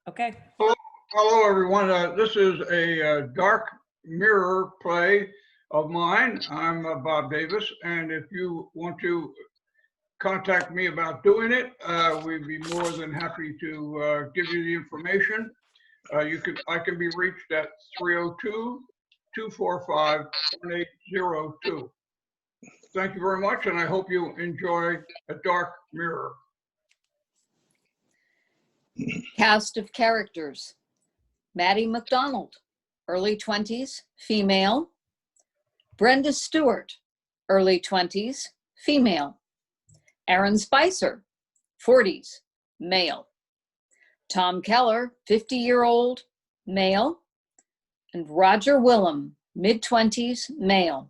Okay. Hello, hello everyone. This is a dark mirror play of mine. I'm Bob Davis, and if you want to contact me about doing it, we'd be more than happy to give you the information. I can be reached at 302-245-1802. Thank you very much, and I hope you enjoy A Dark Mirror. Cast of characters: Maddie McDonald, early 20s, female. Brenda Stewart, early 20s, female. Aaron Spicer, 40s, male. Tom Keller, 50-year-old, male. And Roger Willem, mid-20s, male.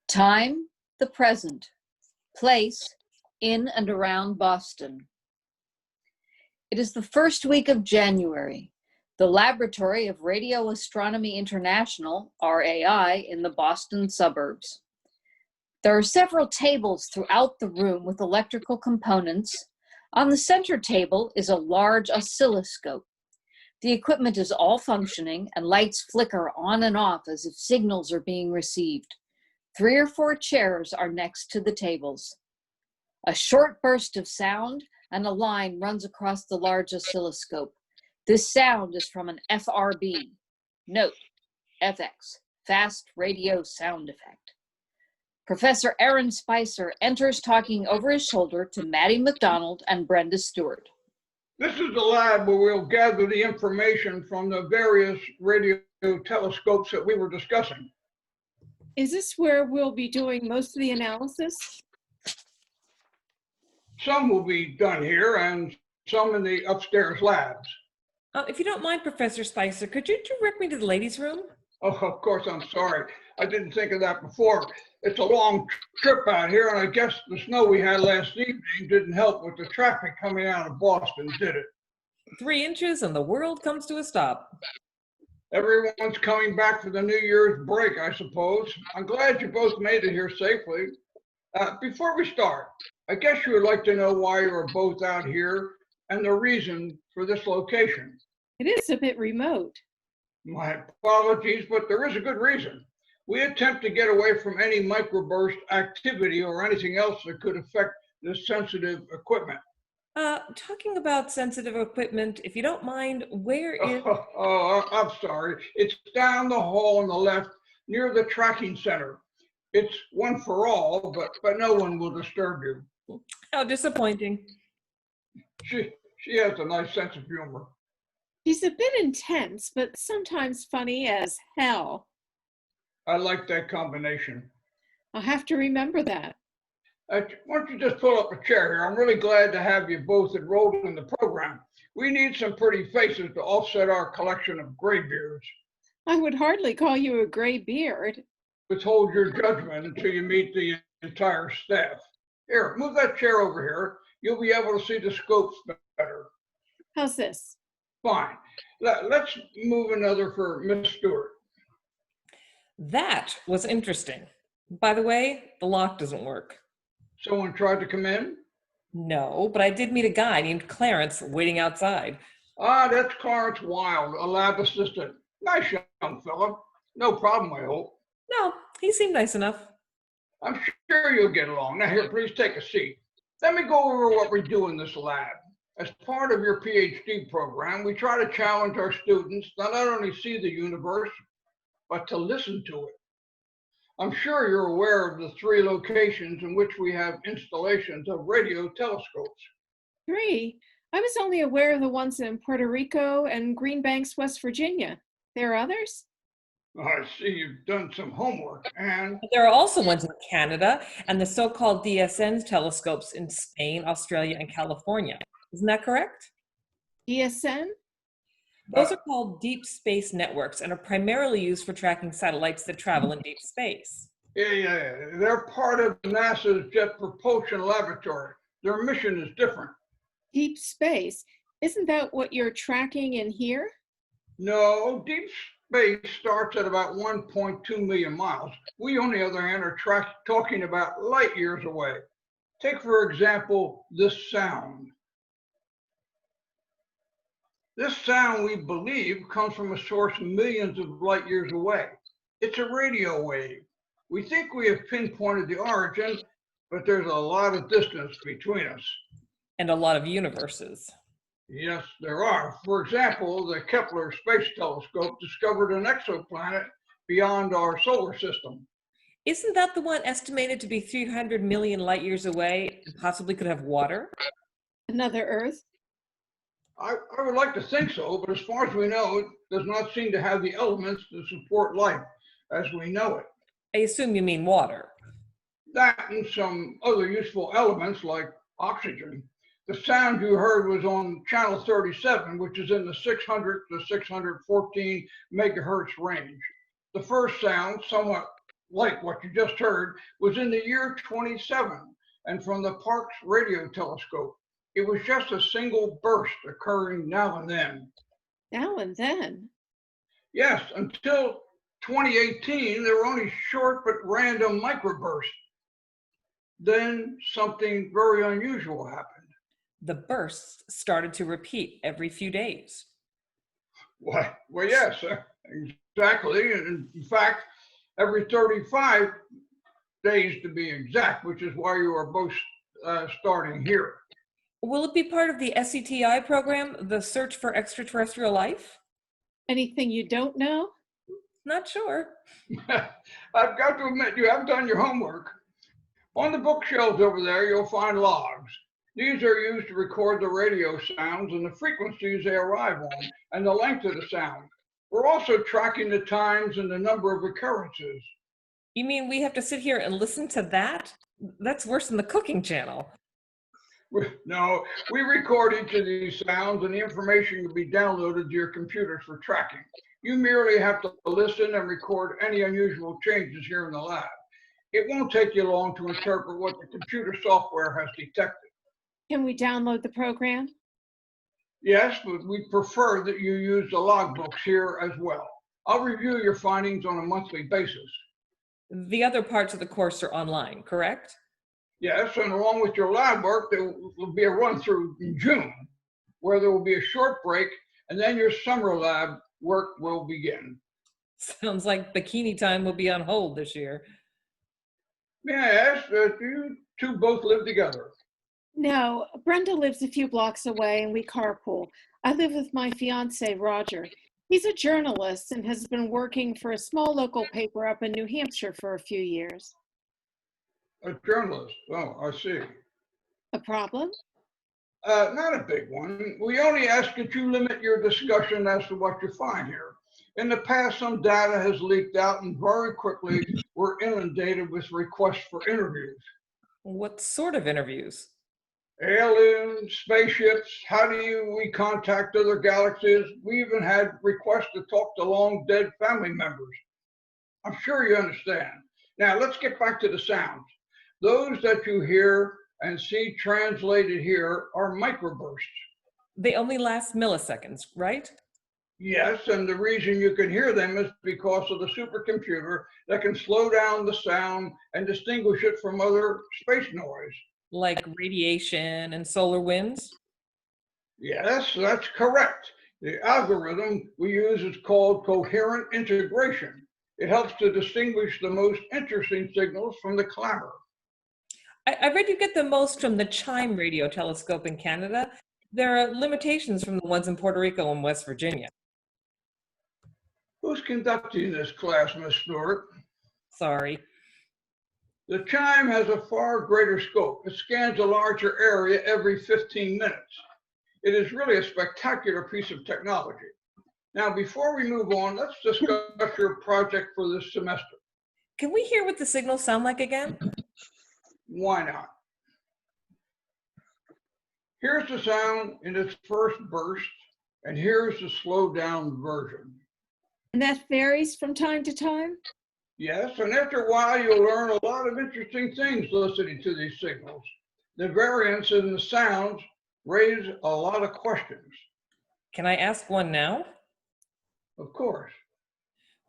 Time, the present. Place, in and around Boston. It is the first week of January. The Laboratory of Radio Astronomy International, RAI, in the Boston suburbs. There are several tables throughout the room with electrical components. On the center table is a large oscilloscope. The equipment is all functioning and lights flicker on and off as if signals are being received. 3 or 4 chairs are next to the tables. A short burst of sound and a line runs across the large oscilloscope. This sound is from an FRB. Note, FX, fast radio sound effect. Professor Aaron Spicer enters talking over his shoulder to Maddie McDonald and Brenda Stewart. This is the lab where we'll gather the information from the various radio telescopes that we were discussing. Is this where we'll be doing most of the analysis? Some will be done here and some in the upstairs labs. If you don't mind, Professor Spicer, could you direct me to the ladies' room? Oh, of course, I'm sorry. I didn't think of that before. It's a long trip out here, and I guess the snow we had last evening didn't help with the traffic coming out of Boston, did it? 3 inches and the world comes to a stop. Everyone's coming back for the New Year's break, I suppose. I'm glad you both made it here safely. Before we start, I guess you would like to know why you are both out here and the reason for this location. It is a bit remote. My apologies, but there is a good reason. We attempt to get away from any microburst activity or anything else that could affect this sensitive equipment. Talking about sensitive equipment, if you don't mind, where is... I'm sorry. It's down the hall on the left near the tracking center. It's one for all, but no one will disturb you. How disappointing. She has a nice sense of humor. She's a bit intense, but sometimes funny as hell. I like that combination. I'll have to remember that. Why don't you just pull up a chair here? I'm really glad to have you both enrolled in the program. We need some pretty faces to offset our collection of graybeards. I would hardly call you a gray beard. Withhold your judgment until you meet the entire staff. Here, move that chair over here. You'll be able to see the scopes better. How's this? Fine. Let's move another for Miss Stewart. That was interesting. By the way, the lock doesn't work. Someone tried to come in? No, but I did meet a guy named Clarence waiting outside. Ah, that's Clarence Wild, a lab assistant. Nice young fella. No problem, I hope. No, he seemed nice enough. I'm sure you'll get along. Now here, please take a seat. Let me go over what we do in this lab. As part of your PhD program, we try to challenge our students to not only see the universe, but to listen to it. I'm sure you're aware of the 3 locations in which we have installations of radio telescopes. 3? I was only aware of the ones in Puerto Rico and Green Banks, West Virginia. There are others? I see you've done some homework, and There are also ones in Canada and the so-called DSN telescopes in Spain, Australia, and California. Isn't that correct? DSN? Those are called deep space networks and are primarily used for tracking satellites that travel in deep space. yeah, they're part of NASA's Jet Propulsion Laboratory. Their mission is different. Deep space? Isn't that what you're tracking in here? No, deep space starts at about 1.2 million miles. We, on the other hand, are talking about light years away. Take, for example, this sound. This sound, we believe, comes from a source millions of light years away. It's a radio wave. We think we have pinpointed the origin, but there's a lot of distance between us. And a lot of universes. Yes, there are. For example, the Kepler Space Telescope discovered an exoplanet beyond our solar system. Isn't that the one estimated to be 300 million light years away and possibly could have water? Another Earth? I would like to think so, but as far as we know, it does not seem to have the elements to support life as we know it. I assume you mean water. That and some other useful elements like oxygen. The sound you heard was on channel 37, which is in the 600 to 614 megahertz range. The first sound, somewhat like what you just heard, was in the year 27 and from the Parkes radio telescope. It was just a single burst occurring now and then. Now and then? Yes, until 2018, there were only short but random microbursts. Then something very unusual happened. The bursts started to repeat every few days. Well, yes, exactly. And in fact, every 35 days to be exact, which is why you are both starting here. Will it be part of the SETI program, the Search for Extraterrestrial Life? Anything you don't know? Not sure. I've got to admit, you haven't done your homework. On the bookshelves over there, you'll find logs. These are used to record the radio sounds and the frequencies they arrive on and the length of the sound. We're also tracking the times and the number of occurrences. You mean we have to sit here and listen to that? That's worse than the cooking channel. No, we record each of these sounds and the information can be downloaded to your computers for tracking. You merely have to listen and record any unusual changes here in the lab. It won't take you long to interpret what the computer software has detected. Can we download the program? Yes, but we prefer that you use the logbooks here as well. I'll review your findings on a monthly basis. The other parts of the course are online, correct? Yes, and along with your lab work, there will be a run-through in June, where there will be a short break, and then your summer lab work will begin. Sounds like bikini time will be on hold this year. May I ask that you two both live together? No, Brenda lives a few blocks away and we carpool. I live with my fiance, Roger. He's a journalist and has been working for a small local paper up in New Hampshire for a few years. A journalist. Oh, I see. A problem? Not a big one. We only ask that you limit your discussion as to what you find here. In the past, some data has leaked out and very quickly we're inundated with requests for interviews. What sort of interviews? Aliens, spaceships, how do we contact other galaxies? We even had requests to talk to long dead family members. I'm sure you understand. Now let's get back to the sounds. Those that you hear and see translated here are microbursts. They only last milliseconds, right? Yes, and the reason you can hear them is because of the supercomputer that can slow down the sound and distinguish it from other space noise. Like radiation and solar winds? Yes, that's correct. The algorithm we use is called coherent integration. It helps to distinguish the most interesting signals from the clamor. I read you get the most from the CHIME radio telescope in Canada. There are limitations from the ones in Puerto Rico and West Virginia. Who's conducting this class, Miss Stewart? Sorry. The CHIME has a far greater scope. It scans a larger area every 15 minutes. It is really a spectacular piece of technology. Now, before we move on, let's discuss your project for this semester. Can we hear what the signals sound like again? Why not? Here's the sound in its first burst, and here's the slowed down version. And that varies from time to time? Yes, and after a while, you'll learn a lot of interesting things listening to these signals. The variance in the sounds raise a lot of questions. Can I ask one now? Of course.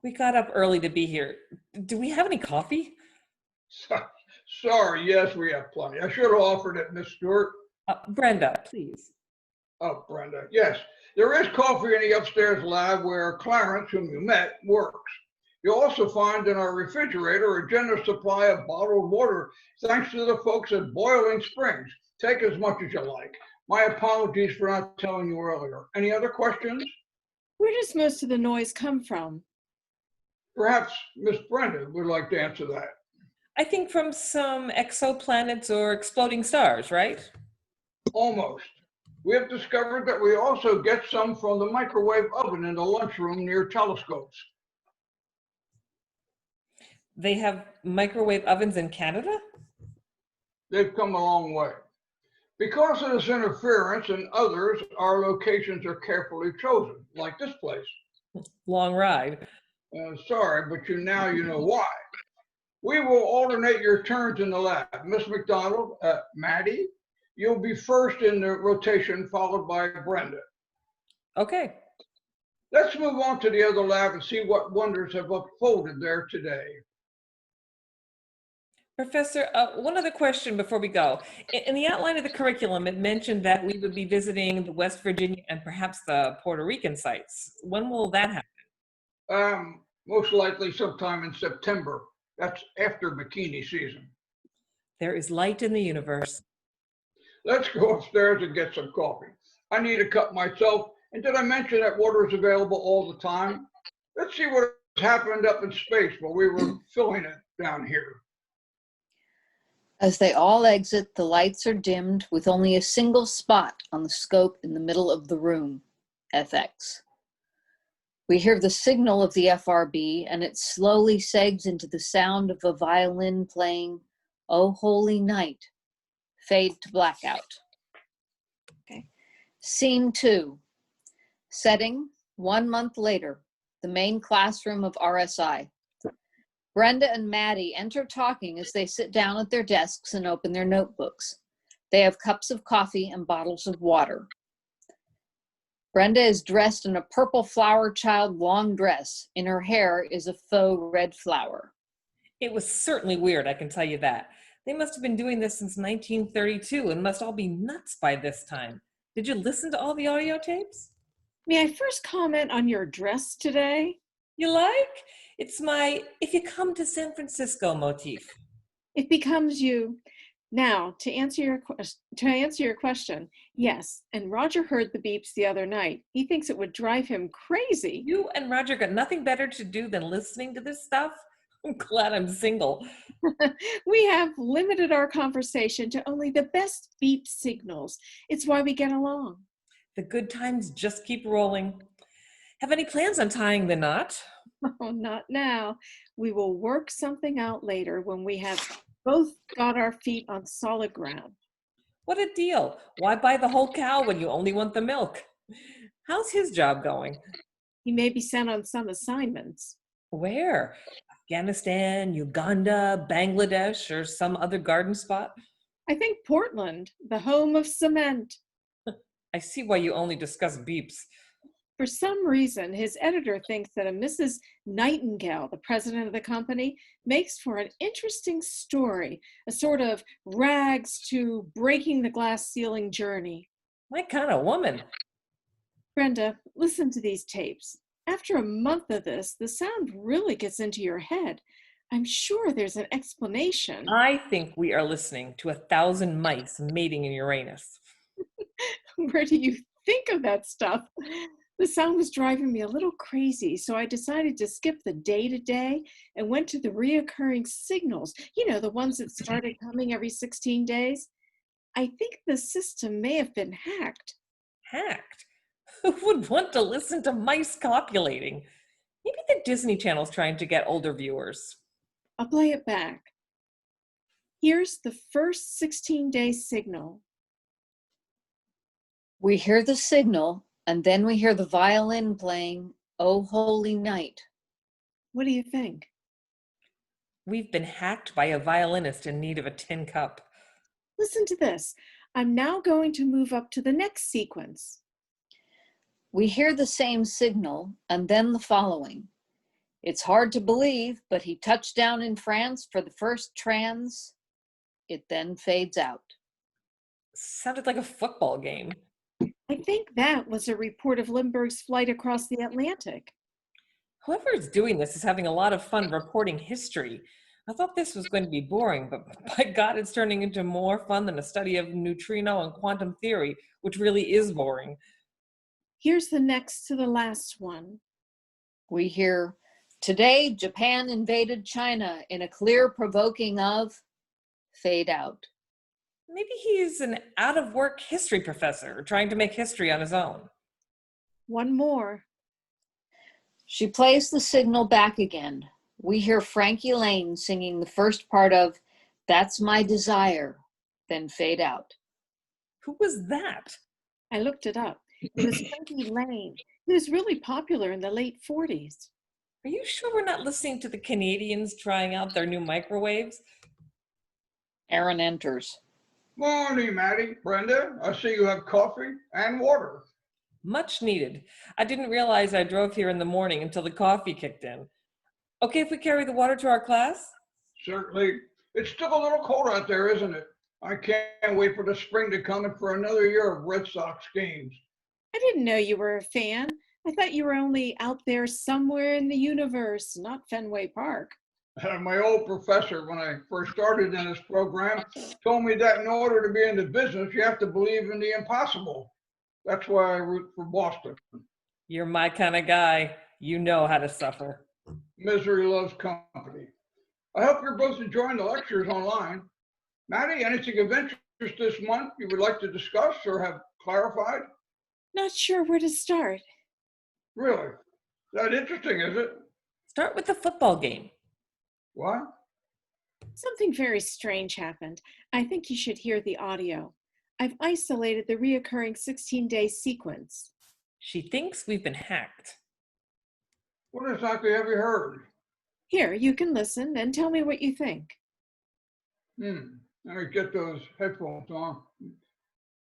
We got up early to be here. Do we have any coffee? Sorry, yes, we have plenty. I should have offered it, Miss Stewart. Brenda, please. Oh, Brenda, yes. There is coffee in the upstairs lab where Clarence, whom you met, works. You'll also find in our refrigerator a generous supply of bottled water, thanks to the folks at Boiling Springs. Take as much as you like. My apologies for not telling you earlier. Any other questions? Where does most of the noise come from? Perhaps Miss Brenda would like to answer that. I think from some exoplanets or exploding stars, right? Almost. We have discovered that we also get some from the microwave oven in the lunchroom near telescopes. They have microwave ovens in Canada? They've come a long way. Because of this interference and others, our locations are carefully chosen, like this place. Long ride. Sorry, but now you know why. We will alternate your turns in the lab. Miss McDonald, Maddie, you'll be first in the rotation, followed by Brenda. Okay. Let's move on to the other lab and see what wonders have unfolded there today. Professor, one other question before we go. In the outline of the curriculum, it mentioned that we would be visiting the West Virginia and perhaps the Puerto Rican sites. When will that happen? Most likely sometime in September. That's after bikini season. There is light in the universe. Let's go upstairs and get some coffee. I need a cup myself. And did I mention that water is available all the time? Let's see what happened up in space while we were filling it down here. As they all exit, the lights are dimmed with only a single spot on the scope in the middle of the room, FX. We hear the signal of the FRB, and it slowly segs into the sound of a violin playing "O Holy Night." Fade to blackout. Okay. Scene 2. Setting, 1 month later, the main classroom of RSI. Brenda and Maddie enter talking as they sit down at their desks and open their notebooks. They have cups of coffee and bottles of water. Brenda is dressed in a purple flower child long dress. In her hair is a faux red flower. It was certainly weird, I can tell you that. They must have been doing this since 1932 and must all be nuts by this time. Did you listen to all the audio tapes? May I first comment on your dress today? You like? It's my "if you come to San Francisco" motif. It becomes you. Now, to answer your question, yes, and Roger heard the beeps the other night. He thinks it would drive him crazy. You and Roger got nothing better to do than listening to this stuff? I'm glad I'm single. We have limited our conversation to only the best beep signals. It's why we get along. The good times just keep rolling. Have any plans on tying the knot? Oh, not now. We will work something out later when we have both got our feet on solid ground. What a deal. Why buy the whole cow when you only want the milk? How's his job going? He may be sent on some assignments. Where? Afghanistan, Uganda, Bangladesh, or some other garden spot? I think Portland, the home of cement. I see why you only discuss beeps. For some reason, his editor thinks that a Mrs. Nightingale, the president of the company, makes for an interesting story, a sort of rags to breaking the glass ceiling journey. My kind of woman. Brenda, listen to these tapes. After a month of this, the sound really gets into your head. I'm sure there's an explanation. I think we are listening to 1,000 mice mating in Uranus. Where do you think of that stuff? The sound was driving me a little crazy, so I decided to skip the day-to-day and went to the reoccurring signals, the ones that started coming every 16 days. I think the system may have been hacked. Hacked? Who would want to listen to mice copulating? Maybe the Disney Channel's trying to get older viewers. I'll play it back. Here's the first 16-day signal. We hear the signal, and then we hear the violin playing "O Holy Night." What do you think? We've been hacked by a violinist in need of a tin cup. Listen to this. I'm now going to move up to the next sequence. We hear the same signal, and then the following. It's hard to believe, but he touched down in France for the first trans. It then fades out. Sounded like a football game. I think that was a report of Lindbergh's flight across the Atlantic. Whoever is doing this is having a lot of fun reporting history. I thought this was going to be boring, but by God, it's turning into more fun than a study of neutrino and quantum theory, which really is boring. Here's the next to the last one. We hear, today Japan invaded China in a clear provoking of, fade out. Maybe he's an out-of-work history professor trying to make history on his own. One more. She plays the signal back again. We hear Frankie Lane singing the first part of That's My Desire, then fade out. Who was that? I looked it up. It was Frankie Lane. He was really popular in the late 40s. Are you sure we're not listening to the Canadians trying out their new microwaves? Aaron enters. Morning, Maddie. Brenda, I see you have coffee and water. Much needed. I didn't realize I drove here in the morning until the coffee kicked in. Okay if we carry the water to our class? Certainly. It's still a little cold out there, isn't it? I can't wait for the spring to come and for another year of Red Sox games. I didn't know you were a fan. I thought you were only out there somewhere in the universe, not Fenway Park. My old professor, when I first started in this program, told me that in order to be in the business, you have to believe in the impossible. That's why I root for Boston. You're my kind of guy. You know how to suffer. Misery loves company. I hope you're both enjoying the lectures online. Maddie, anything of interest this month you would like to discuss or have clarified? Not sure where to start. Really? That interesting, is it? Start with the football game. What? Something very strange happened. I think you should hear the audio. I've isolated the reoccurring 16-day sequence. She thinks we've been hacked. What exactly have you heard? Here, you can listen and tell me what you think. Let me get those headphones on.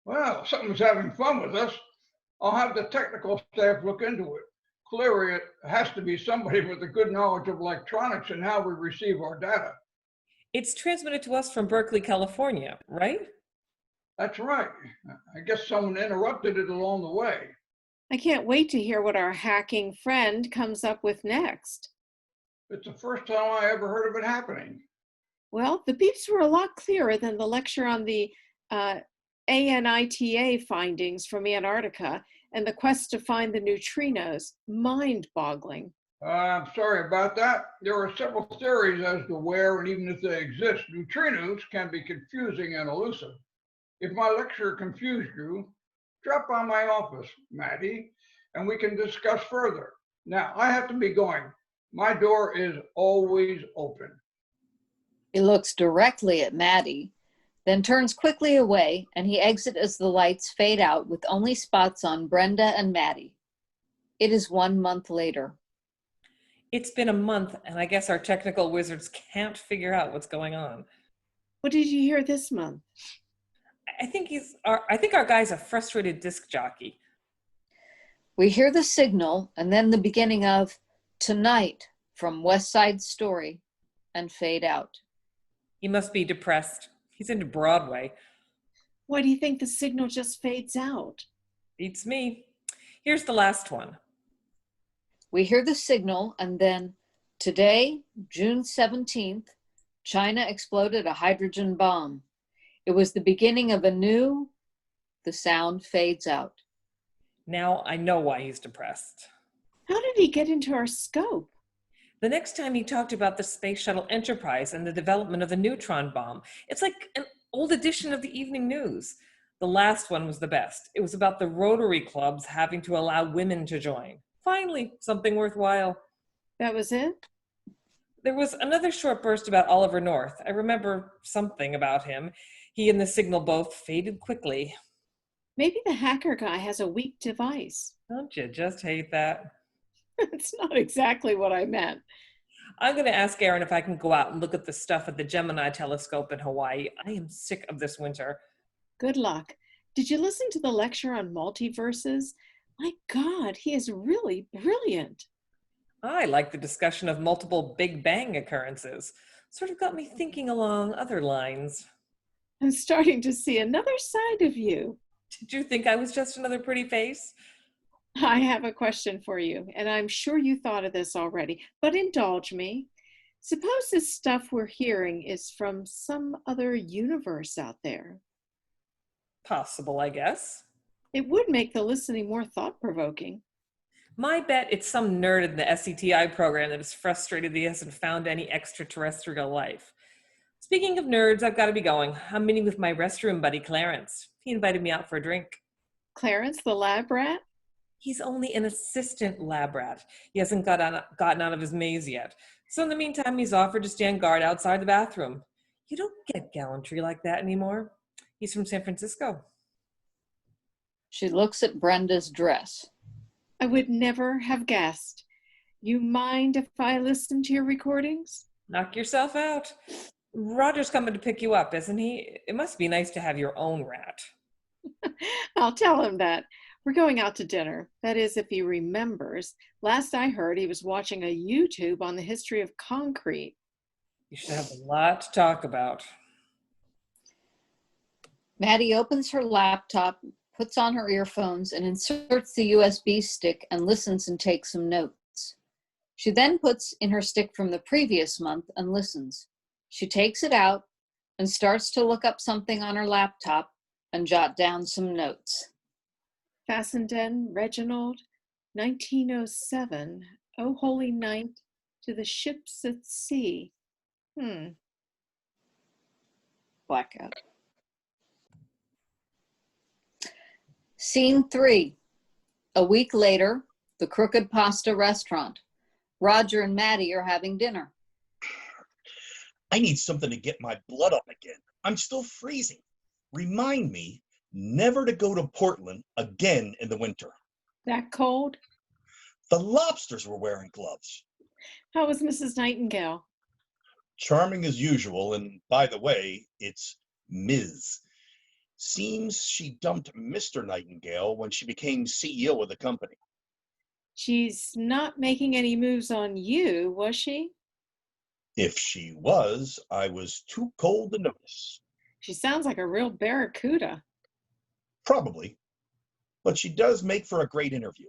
Well, something's having fun with us. I'll have the technical staff look into it. Clearly, it has to be somebody with a good knowledge of electronics and how we receive our data. It's transmitted to us from Berkeley, California, right? That's right. I guess someone interrupted it along the way. I can't wait to hear what our hacking friend comes up with next. It's the first time I ever heard of it happening. Well, the beeps were a lot clearer than the lecture on the ANITA findings from Antarctica and the quest to find the neutrinos. Mind-boggling. I'm sorry about that. There are several theories as to where and even if they exist. Neutrinos can be confusing and elusive. If my lecture confused you, drop by my office, Maddie, and we can discuss further. Now, I have to be going. My door is always open. He looks directly at Maddie, then turns quickly away, and he exits as the lights fade out with only spots on Brenda and Maddie. It is 1 month later. It's been a month, and I guess our technical wizards can't figure out what's going on. What did you hear this month? I think our guy's a frustrated disc jockey. We hear the signal and then the beginning of Tonight from West Side Story and fade out. He must be depressed. He's into Broadway. Why do you think the signal just fades out? Beats me. Here's the last one. We hear the signal and then today, June 17th, China exploded a hydrogen bomb. It was the beginning of the sound fades out. Now I know why he's depressed. How did he get into our scope? The next time he talked about the Space Shuttle Enterprise and the development of the neutron bomb. It's like an old edition of the evening news. The last one was the best. It was about the Rotary clubs having to allow women to join. Finally, something worthwhile. That was it? There was another short burst about Oliver North. I remember something about him. He and the signal both faded quickly. Maybe the hacker guy has a weak device. Don't you just hate that? It's not exactly what I meant. I'm going to ask Aaron if I can go out and look at the stuff at the Gemini telescope in Hawaii. I am sick of this winter. Good luck. Did you listen to the lecture on multiverses? My God, he is really brilliant. I like the discussion of multiple Big Bang occurrences. Sort of got me thinking along other lines. I'm starting to see another side of you. Did you think I was just another pretty face? I have a question for you, and I'm sure you thought of this already, but indulge me. Suppose this stuff we're hearing is from some other universe out there. Possible, I guess. It would make the listening more thought-provoking. My bet it's some nerd in the SCTI program that is frustrated that he hasn't found any extraterrestrial life. Speaking of nerds, I've got to be going. I'm meeting with my restroom buddy, Clarence. He invited me out for a drink. Clarence the lab rat? He's only an assistant lab rat. He hasn't gotten out of his maze yet. So in the meantime, he's offered to stand guard outside the bathroom. You don't get gallantry like that anymore. He's from San Francisco. She looks at Brenda's dress. I would never have guessed. You mind if I listen to your recordings? Knock yourself out. Roger's coming to pick you up, isn't he? It must be nice to have your own rat. I'll tell him that. We're going out to dinner. That is, if he remembers. Last I heard, he was watching a YouTube on the history of concrete. You should have a lot to talk about. Maddie opens her laptop, puts on her earphones, and inserts the USB stick and listens and takes some notes. She then puts in her stick from the previous month and listens. She takes it out and starts to look up something on her laptop and jot down some notes. Fassenden, Reginald, 1907. Oh, holy night, to the ships at sea. Blackout. Scene 3. A week later, the Crooked Pasta restaurant. Roger and Maddie are having dinner. I need something to get my blood up again. I'm still freezing. Remind me never to go to Portland again in the winter. That cold? The lobsters were wearing gloves. How was Mrs. Nightingale? Charming as usual, and by the way, it's Ms. Seems she dumped Mr. Nightingale when she became CEO of the company. She's not making any moves on you, was she? If she was, I was too cold to notice. She sounds like a real barracuda. Probably, but she does make for a great interview.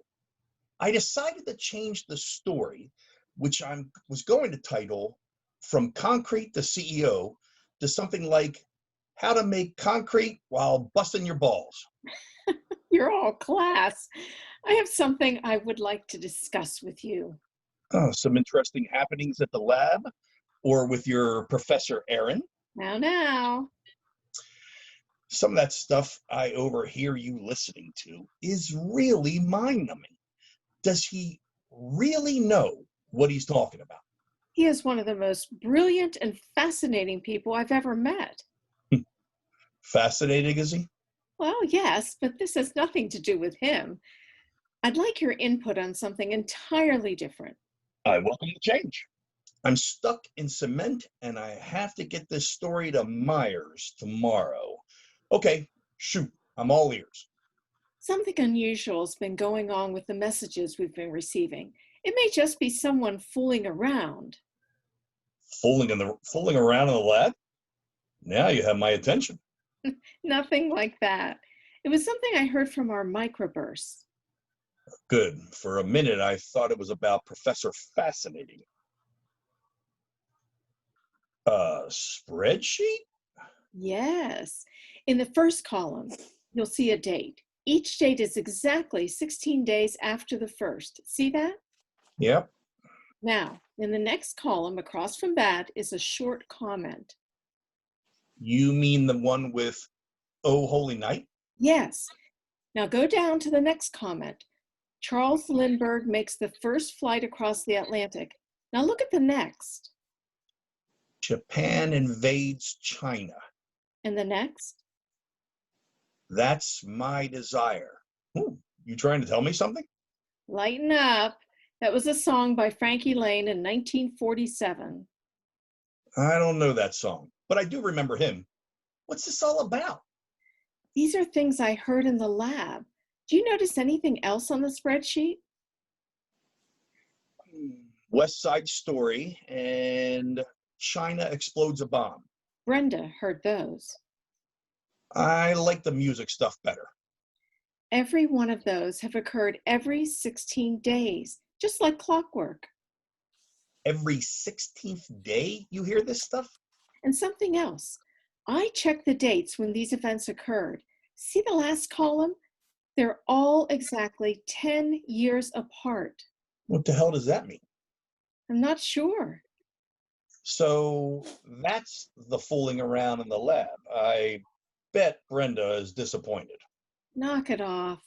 I decided to change the story, which I was going to title From Concrete to CEO, to something like How to Make Concrete While Busting Your Balls. You're all class. I have something I would like to discuss with you. Oh, some interesting happenings at the lab or with your Professor Aaron. Now. Some of that stuff I overhear you listening to is really mind-numbing. Does he really know what he's talking about? He is one of the most brilliant and fascinating people I've ever met. Fascinating, is he? Well, yes, but this has nothing to do with him. I'd like your input on something entirely different. I welcome the change. I'm stuck in cement and I have to get this story to Myers tomorrow. Okay, shoot, I'm all ears. Something unusual has been going on with the messages we've been receiving. It may just be someone fooling around. Fooling around in the lab? Now you have my attention. Nothing like that. It was something I heard from our microburst. Good. For a minute, I thought it was about Professor Fascinating. Spreadsheet? Yes. In the first column, you'll see a date. Each date is exactly 16 days after the first. See that? Yep. Now, in the next column across from that is a short comment. You mean the one with Oh Holy Night? Yes. Now go down to the next comment. Charles Lindbergh makes the first flight across the Atlantic. Now look at the next. Japan invades China. And the next? That's my desire. Ooh, you trying to tell me something? Lighten up. That was a song by Frankie Lane in 1947. I don't know that song, but I do remember him. What's this all about? These are things I heard in the lab. Do you notice anything else on the spreadsheet? West Side Story and China explodes a bomb. Brenda heard those. I like the music stuff better. Every one of those have occurred every 16 days, just like clockwork. Every 16th day you hear this stuff? And something else, I checked the dates when these events occurred. See the last column? They're all exactly 10 years apart. What the hell does that mean? I'm not sure. So that's the fooling around in the lab. I bet Brenda is disappointed. Knock it off.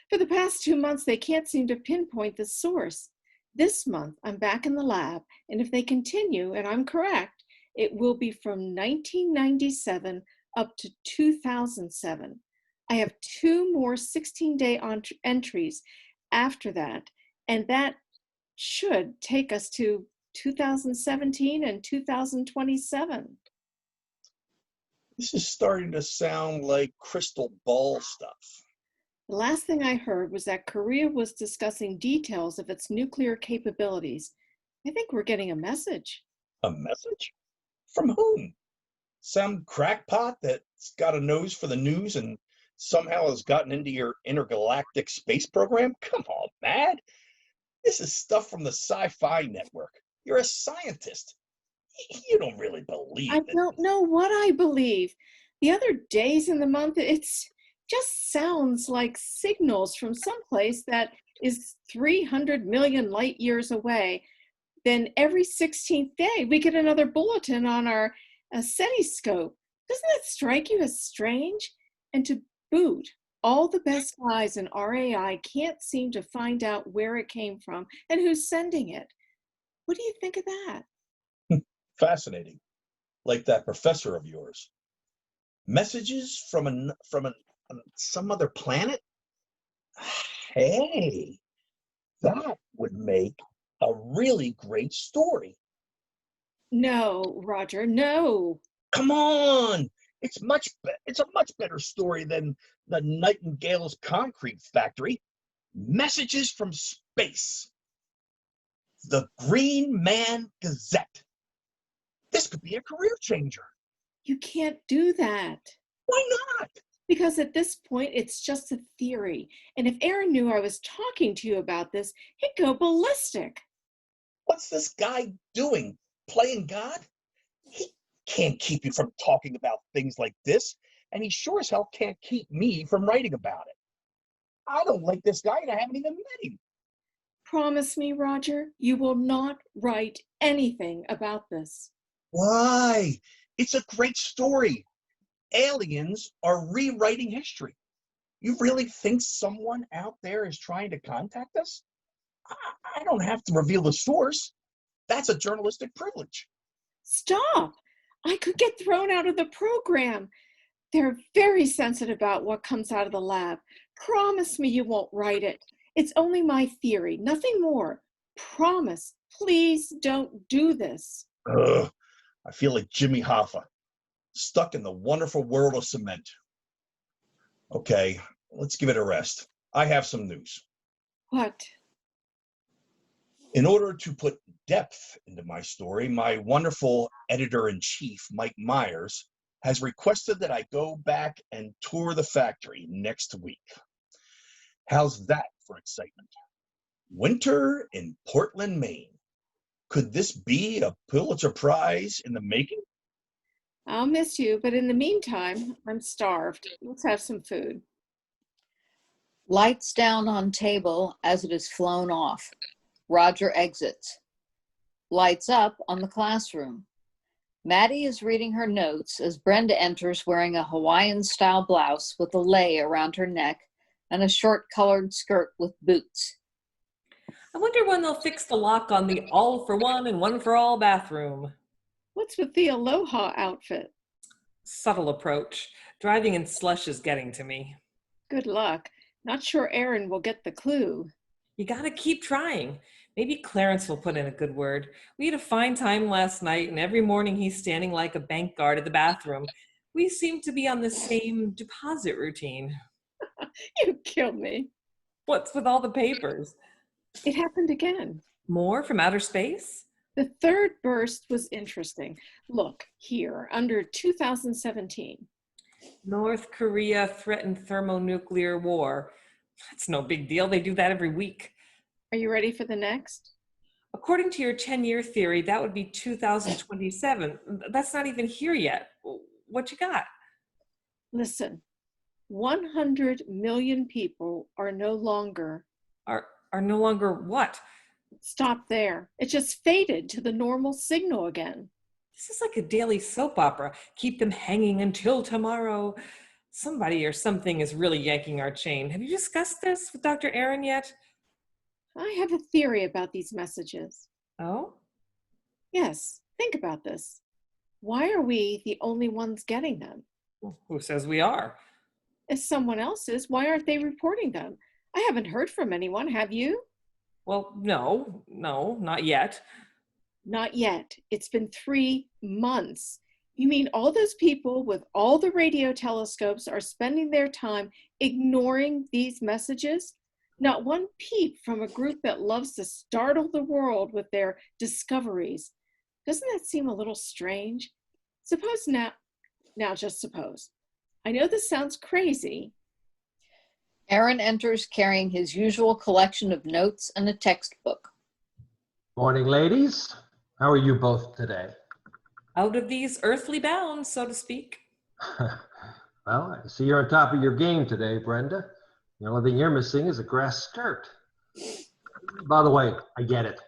For the past 2 months, they can't seem to pinpoint the source. This month, I'm back in the lab, and if they continue, and I'm correct, it will be from 1997 up to 2007. I have 2 more 16-day entries after that, and that should take us to 2017 and 2027. This is starting to sound like crystal ball stuff. The last thing I heard was that Korea was discussing details of its nuclear capabilities. I think we're getting a message. A message? From whom? Some crackpot that's got a nose for the news and somehow has gotten into your intergalactic space program? Come on, Matt. This is stuff from the Sci-Fi Network. You're a scientist. You don't really believe I it. don't know what I believe. The other days in the month, it's just sounds like signals from someplace that is 300 million light years away. Then every 16th day, we get another bulletin on our SETI-scope. Doesn't that strike you as strange? And to boot, all the best guys in RAI can't seem to find out where it came from and who's sending it. What do you think of that? Fascinating. Like that professor of yours. Messages from some other planet? Hey, that would make a really great story. No, Roger, no. Come on. It's a much better story than the Nightingale's concrete factory. Messages from space. The Green Man Gazette. This could be a career changer. You can't do that. Why not? Because at this point, it's just a theory. And if Aaron knew I was talking to you about this, he'd go ballistic. What's this guy doing? Playing God? He can't keep you from talking about things like this, and he sure as hell can't keep me from writing about it. I don't like this guy, and I haven't even met him. Promise me, Roger, you will not write anything about this. Why? It's a great story. Aliens are rewriting history. You really think someone out there is trying to contact us? I don't have to reveal the source. That's a journalistic privilege. Stop! I could get thrown out of the program. They're very sensitive about what comes out of the lab. Promise me you won't write it. It's only my theory, nothing more. Promise, please don't do this. Ugh, I feel like Jimmy Hoffa, stuck in the wonderful world of cement. Okay, let's give it a rest. I have some news. What? In order to put depth into my story, my wonderful editor-in-chief, Mike Myers, has requested that I go back and tour the factory next week. How's that for excitement? Winter in Portland, Maine. Could this be a Pulitzer Prize in the making? I'll miss you, but in the meantime, I'm starved. Let's have some food. Lights down on table as it is flown off. Roger exits. Lights up on the classroom. Maddie is reading her notes as Brenda enters wearing a Hawaiian-style blouse with a lei around her neck and a short colored skirt with boots. I wonder when they'll fix the lock on the all for one and one for all bathroom. What's with the aloha outfit? Subtle approach. Driving in slush is getting to me. Good luck. Not sure Aaron will get the clue. You gotta keep trying. Maybe Clarence will put in a good word. We had a fine time last night, and every morning he's standing like a bank guard at the bathroom. We seem to be on the same deposit routine. You kill me. What's with all the papers? It happened again. More from outer space? The third burst was interesting. Look, here, under 2017. North Korea threatened thermonuclear war. That's no big deal. They do that every week. Are you ready for the next? According to your 10-year theory, that would be 2027. That's not even here yet. What you got? Listen, 100 million people are no longer. Are no longer what? Stop there. It just faded to the normal signal again. This is like a daily soap opera. Keep them hanging until tomorrow. Somebody or something is really yanking our chain. Have you discussed this with Dr. Aaron yet? I have a theory about these messages. Oh? Yes, think about this. Why are we the only ones getting them? Who says we are? If someone else is, why aren't they reporting them? I haven't heard from anyone, have you? Well, no, not yet. Not yet. It's been 3 months. You mean all those people with all the radio telescopes are spending their time ignoring these messages? Not one peep from a group that loves to startle the world with their discoveries. Doesn't that seem a little strange? Suppose now just suppose. I know this sounds crazy. Aaron enters carrying his usual collection of notes and a textbook. Morning, ladies. How are you both today? Out of these earthly bounds, so to speak. Well, I see you're on top of your game today, Brenda. The only thing you're missing is a grass skirt. By the way, I get it.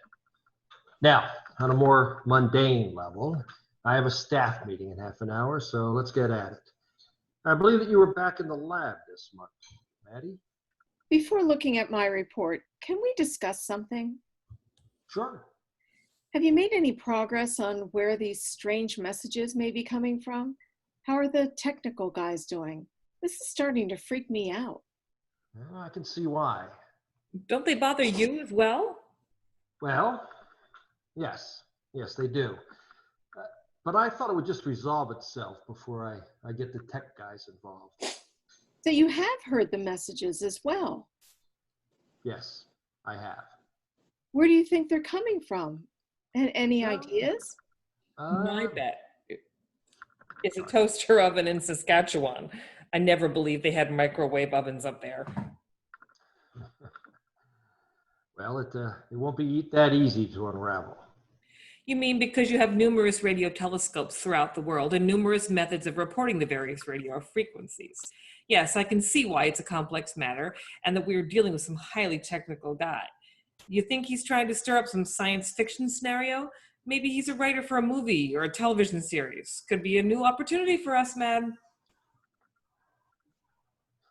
Now, on a more mundane level, I have a staff meeting in half an hour, so let's get at it. I believe that you were back in the lab this month. Maddie? Before looking at my report, can we discuss something? Sure. Have you made any progress on where these strange messages may be coming from? How are the technical guys doing? This is starting to freak me out. Well, I can see why. Don't they bother you as well? Well, yes, they do. But I thought it would just resolve itself before I get the tech guys involved. So you have heard the messages as well. Yes, I have. Where do you think they're coming from? And any ideas? My bet is a toaster oven in Saskatchewan. I never believed they had microwave ovens up there. Well, it won't be that easy to unravel. You mean because you have numerous radio telescopes throughout the world and numerous methods of reporting the various radio frequencies. Yes, I can see why it's a complex matter and that we're dealing with some highly technical guy. You think he's trying to stir up some science fiction scenario? Maybe he's a writer for a movie or a television series. Could be a new opportunity for us, man.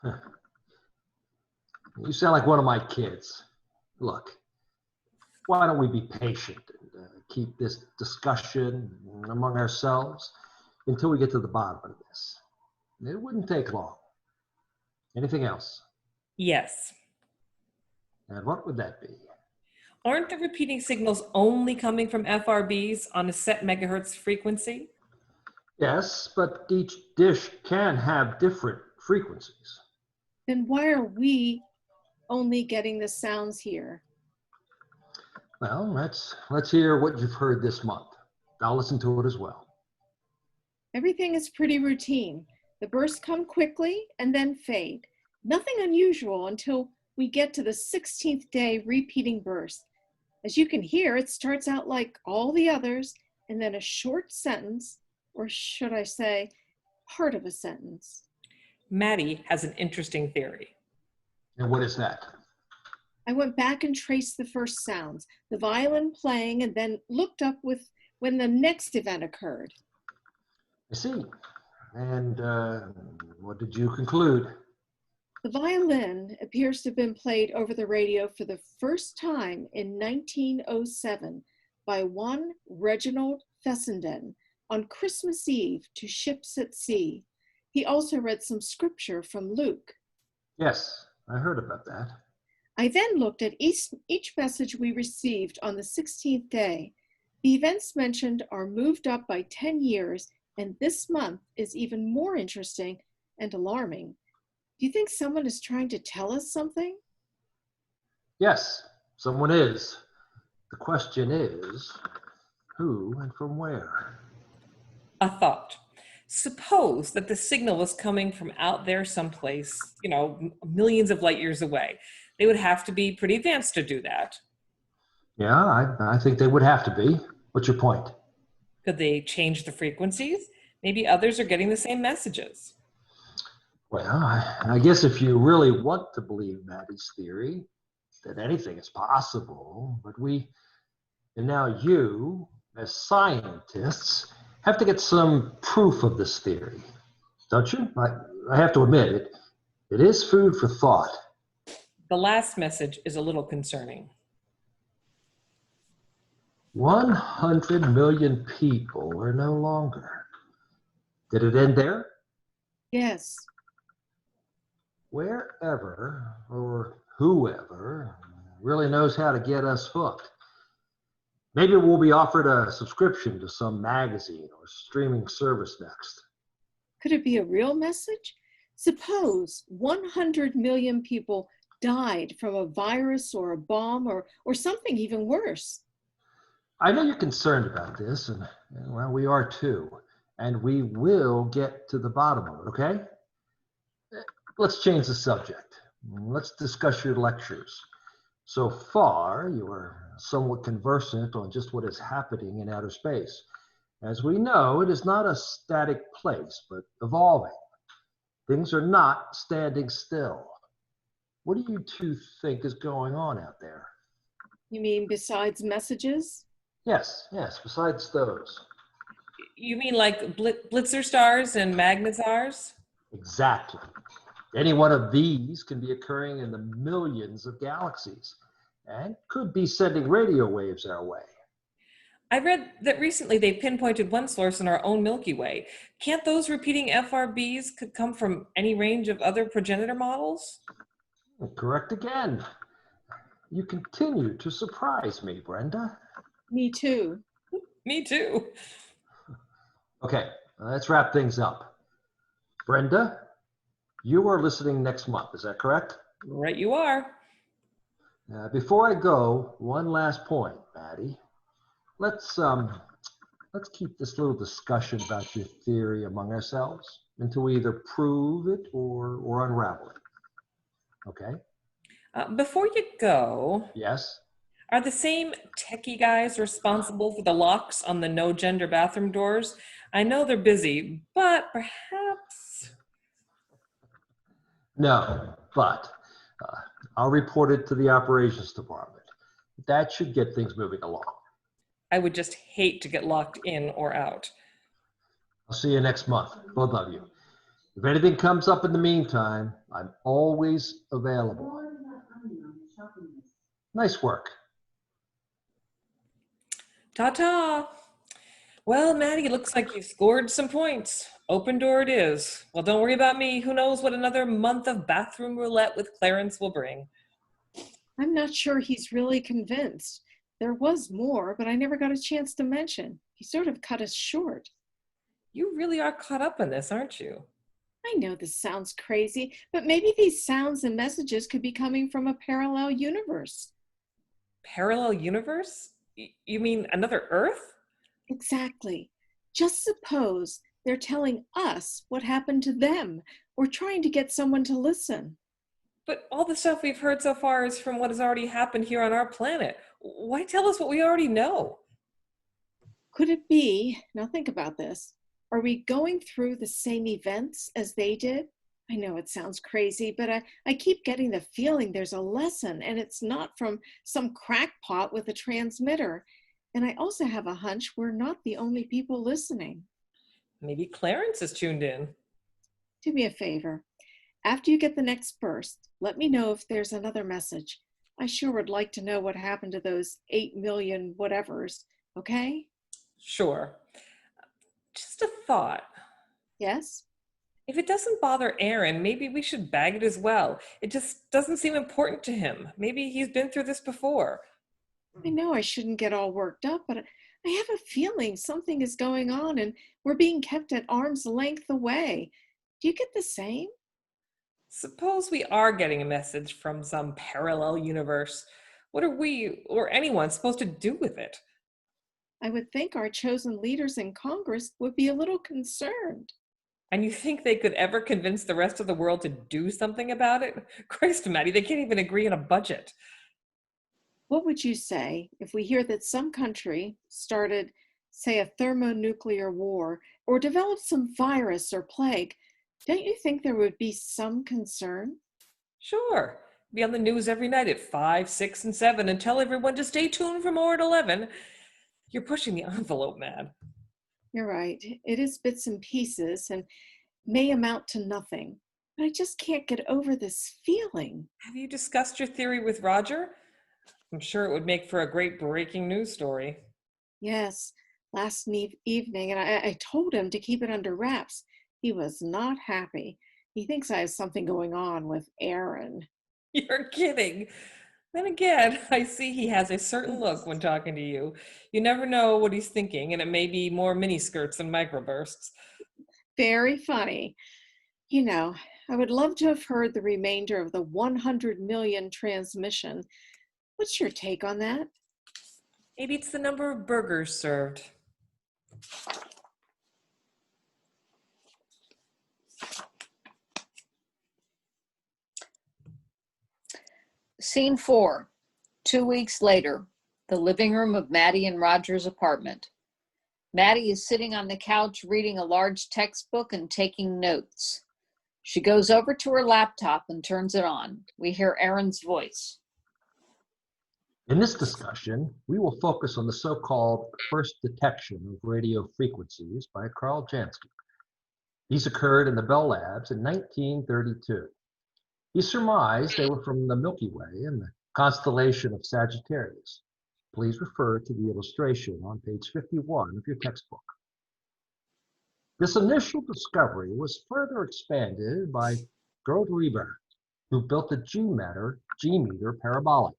You sound like one of my kids. Look, why don't we be patient and keep this discussion among ourselves until we get to the bottom of this? It wouldn't take long. Anything else? Yes. And what would that be? Aren't the repeating signals only coming from FRBs on a set megahertz frequency? Yes, but each dish can have different frequencies. Then why are we only getting the sounds here? Well, let's hear what you've heard this month. I'll listen to it as well. Everything is pretty routine. The bursts come quickly and then fade. Nothing unusual until we get to the 16th day repeating burst. As you can hear, it starts out like all the others and then a short sentence, or should I say, part of a sentence. Maddie has an interesting theory. And what is that? I went back and traced the first sounds, the violin playing, and then looked up with when the next event occurred. I see. And what did you conclude? The violin appears to have been played over the radio for the first time in 1907 by one Reginald Fessenden on Christmas Eve to ships at sea. He also read some scripture from Luke. Yes, I heard about that. I then looked at each message we received on the 16th day. The events mentioned are moved up by 10 years, and this month is even more interesting and alarming. Do you think someone is trying to tell us something? Yes, someone is. The question is, who and from where? A thought. Suppose that the signal was coming from out there someplace, millions of light years away. They would have to be pretty advanced to do that. Yeah, I think they would have to be. What's your point? Could they change the frequencies? Maybe others are getting the same messages. Well, I guess if you really want to believe Maddie's theory, that anything is possible, but we, and now you, as scientists, have to get some proof of this theory, don't you? I have to admit, it is food for thought. The last message is a little concerning. 100 million people are no longer. Did it end there? Yes. Wherever or whoever really knows how to get us hooked. Maybe we'll be offered a subscription to some magazine or streaming service next. Could it be a real message? Suppose 100 million people died from a virus or a bomb or something even worse. I know you're concerned about this, and well, we are too. And we will get to the bottom of it, okay? Let's change the subject. Let's discuss your lectures. So far, you are somewhat conversant on just what is happening in outer space. As we know, it is not a static place, but evolving. Things are not standing still. What do you two think is going on out there? You mean besides messages? Yes, besides those. You mean like blitzer stars and magnetars? Exactly. Any one of these can be occurring in the millions of galaxies and could be sending radio waves our way. I read that recently they pinpointed one source in our own Milky Way. Can't those repeating FRBs could come from any range of other progenitor models? Correct again. You continue to surprise me, Brenda. Me too. Me too. Okay, let's wrap things up. Brenda, you are listening next month, is that correct? Right you are. Before I go, one last point, Maddie. Let's keep this little discussion about your theory among ourselves until we either prove it or unravel it. Okay? Before you go, Yes? are the same techie guys responsible for the locks on the no gender bathroom doors? I know they're busy, but perhaps... No, but I'll report it to the operations department. That should get things moving along. I would just hate to get locked in or out. I'll see you next month, both of you. If anything comes up in the meantime, I'm always available. Nice work. Ta-ta. Well, Maddie, it looks like you scored some points. Open door it is. Well, don't worry about me. Who knows what another month of bathroom roulette with Clarence will bring. I'm not sure he's really convinced. There was more, but I never got a chance to mention. He sort of cut us short. You really are caught up in this, aren't you? I know this sounds crazy, but maybe these sounds and messages could be coming from a parallel universe. Parallel universe? You mean another Earth? Exactly. Just suppose they're telling us what happened to them or trying to get someone to listen. But all the stuff we've heard so far is from what has already happened here on our planet. Why tell us what we already know? Could it be, now think about this, are we going through the same events as they did? I know it sounds crazy, but I keep getting the feeling there's a lesson and it's not from some crackpot with a transmitter. And I also have a hunch we're not the only people listening. Maybe Clarence is tuned in. Do me a favor. After you get the next burst, let me know if there's another message. I sure would like to know what happened to those 8 million whatevers, okay? Sure. Just a thought. Yes? If it doesn't bother Aaron, maybe we should bag it as well. It just doesn't seem important to him. Maybe he's been through this before. I know I shouldn't get all worked up, but I have a feeling something is going on and we're being kept at arm's length away. Do you get the same? Suppose we are getting a message from some parallel universe. What are we or anyone supposed to do with it? I would think our chosen leaders in Congress would be a little concerned. And you think they could ever convince the rest of the world to do something about it? Christ, Maddie, they can't even agree on a budget. What would you say if we hear that some country started, say, a thermonuclear war or developed some virus or plague? Don't you think there would be some concern? Sure. Be on the news every night at 5, 6, and 7 and tell everyone to stay tuned for more at 11. You're pushing the envelope, man. You're right. It is bits and pieces and may amount to nothing. But I just can't get over this feeling. Have you discussed your theory with Roger? I'm sure it would make for a great breaking news story. Yes, last evening, and I told him to keep it under wraps. He was not happy. He thinks I have something going on with Aaron. You're kidding. Then again, I see he has a certain look when talking to you. You never know what he's thinking, and it may be more miniskirts than microbursts. Very funny. You know, I would love to have heard the remainder of the 100 million transmission. What's your take on that? Maybe it's the number of burgers served. Scene 4, 2 weeks later, the living room of Maddie and Roger's apartment. Maddie is sitting on the couch reading a large textbook and taking notes. She goes over to her laptop and turns it on. We hear Aaron's voice. In this discussion, we will focus on the so-called first detection of radio frequencies by Carl Jansky. These occurred in the Bell Labs in 1932. He surmised they were from the Milky Way and the constellation of Sagittarius. Please refer to the illustration on page 51 of your textbook. This initial discovery was further expanded by Gerd Reber, who built the G-meter parabolic.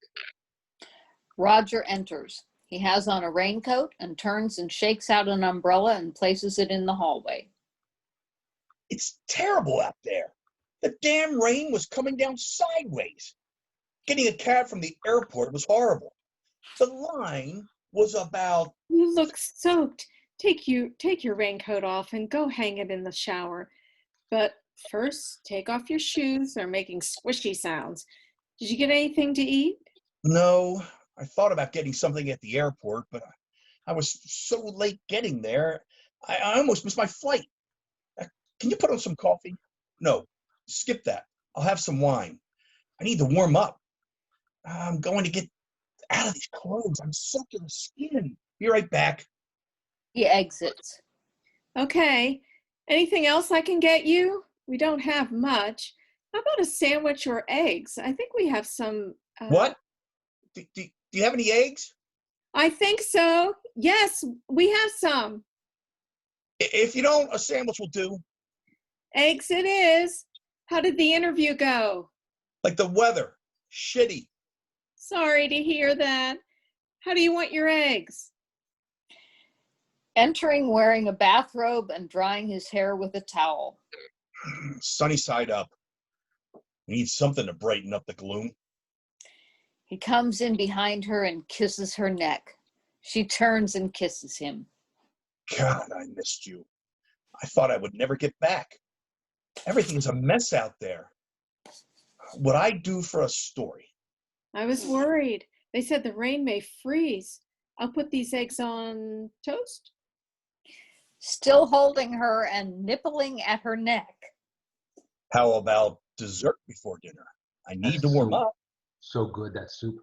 Roger enters. He has on a raincoat and turns and shakes out an umbrella and places it in the hallway. It's terrible out there. The damn rain was coming down sideways. Getting a cab from the airport was horrible. The line was about... You look soaked. Take your raincoat off and go hang it in the shower. But first, take off your shoes. They're making squishy sounds. Did you get anything to eat? No, I thought about getting something at the airport, but I was so late getting there, I almost missed my flight. Can you put on some coffee? No, skip that. I'll have some wine. I need to warm up. I'm going to get out of these clothes. I'm soaked to the skin. Be right back. He exits. Okay. Anything else I can get you? We don't have much. How about a sandwich or eggs? I think we have some... What? Do you have any eggs? I think so. Yes, we have some. If you don't, a sandwich will do. Eggs it is. How did the interview go? Like the weather. Shitty. Sorry to hear that. How do you want your eggs? Entering wearing a bathrobe and drying his hair with a towel. Sunny side up. We need something to brighten up the gloom. He comes in behind her and kisses her neck. She turns and kisses him. God, I missed you. I thought I would never get back. Everything's a mess out there. What I do for a story. I was worried. They said the rain may freeze. I'll put these eggs on toast. Still holding her and nippling at her neck. How about dessert before dinner? I need to warm up. So good, that soup.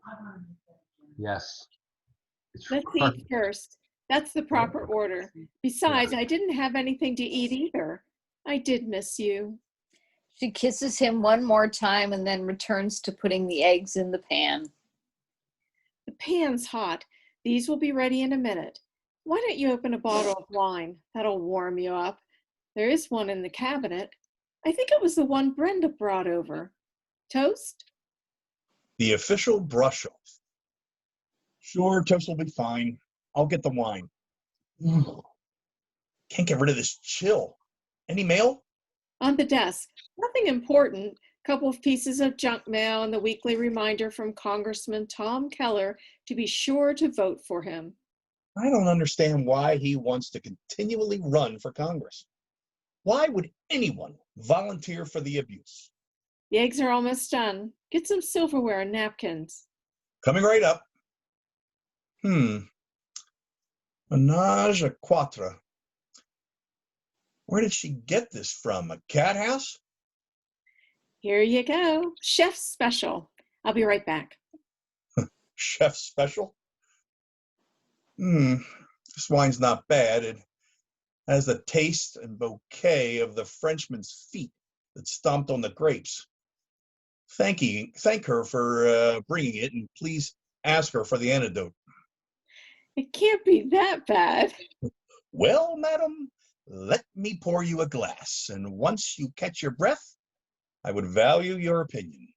Yes. Let's eat first. That's the proper order. Besides, I didn't have anything to eat either. I did miss you. She kisses him one more time and then returns to putting the eggs in the pan. The pan's hot. These will be ready in a minute. Why don't you open a bottle of wine? That'll warm you up. There is one in the cabinet. I think it was the one Brenda brought over. Toast? The official brush off. Sure, toast will be fine. I'll get the wine. Can't get rid of this chill. Any mail? On the desk. Nothing important. Couple of pieces of junk mail and the weekly reminder from Congressman Tom Keller to be sure to vote for him. I don't understand why he wants to continually run for Congress. Why would anyone volunteer for the abuse? The eggs are almost done. Get some silverware and napkins. Coming right up. Menage a quatre. Where did she get this from? A cat house? Here you go. Chef's special. I'll be right back. Chef special? This wine's not bad. It has the taste and bouquet of the Frenchman's feet that stomped on the grapes. Thank her for bringing it, and please ask her for the antidote. It can't be that bad. Well, madam, let me pour you a glass, and once you catch your breath, I would value your opinion.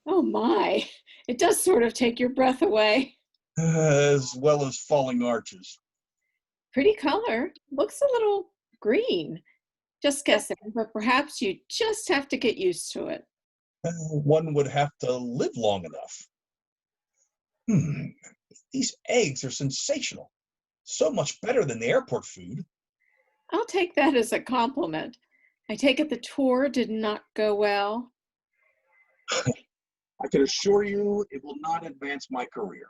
Oh my, it does sort of take your breath away. As well as falling arches. Pretty color. Looks a little green. Just guessing, but perhaps you just have to get used to it. One would have to live long enough. These eggs are sensational. So much better than the airport food. I'll take that as a compliment. I take it the tour did not go well. I can assure you it will not advance my career.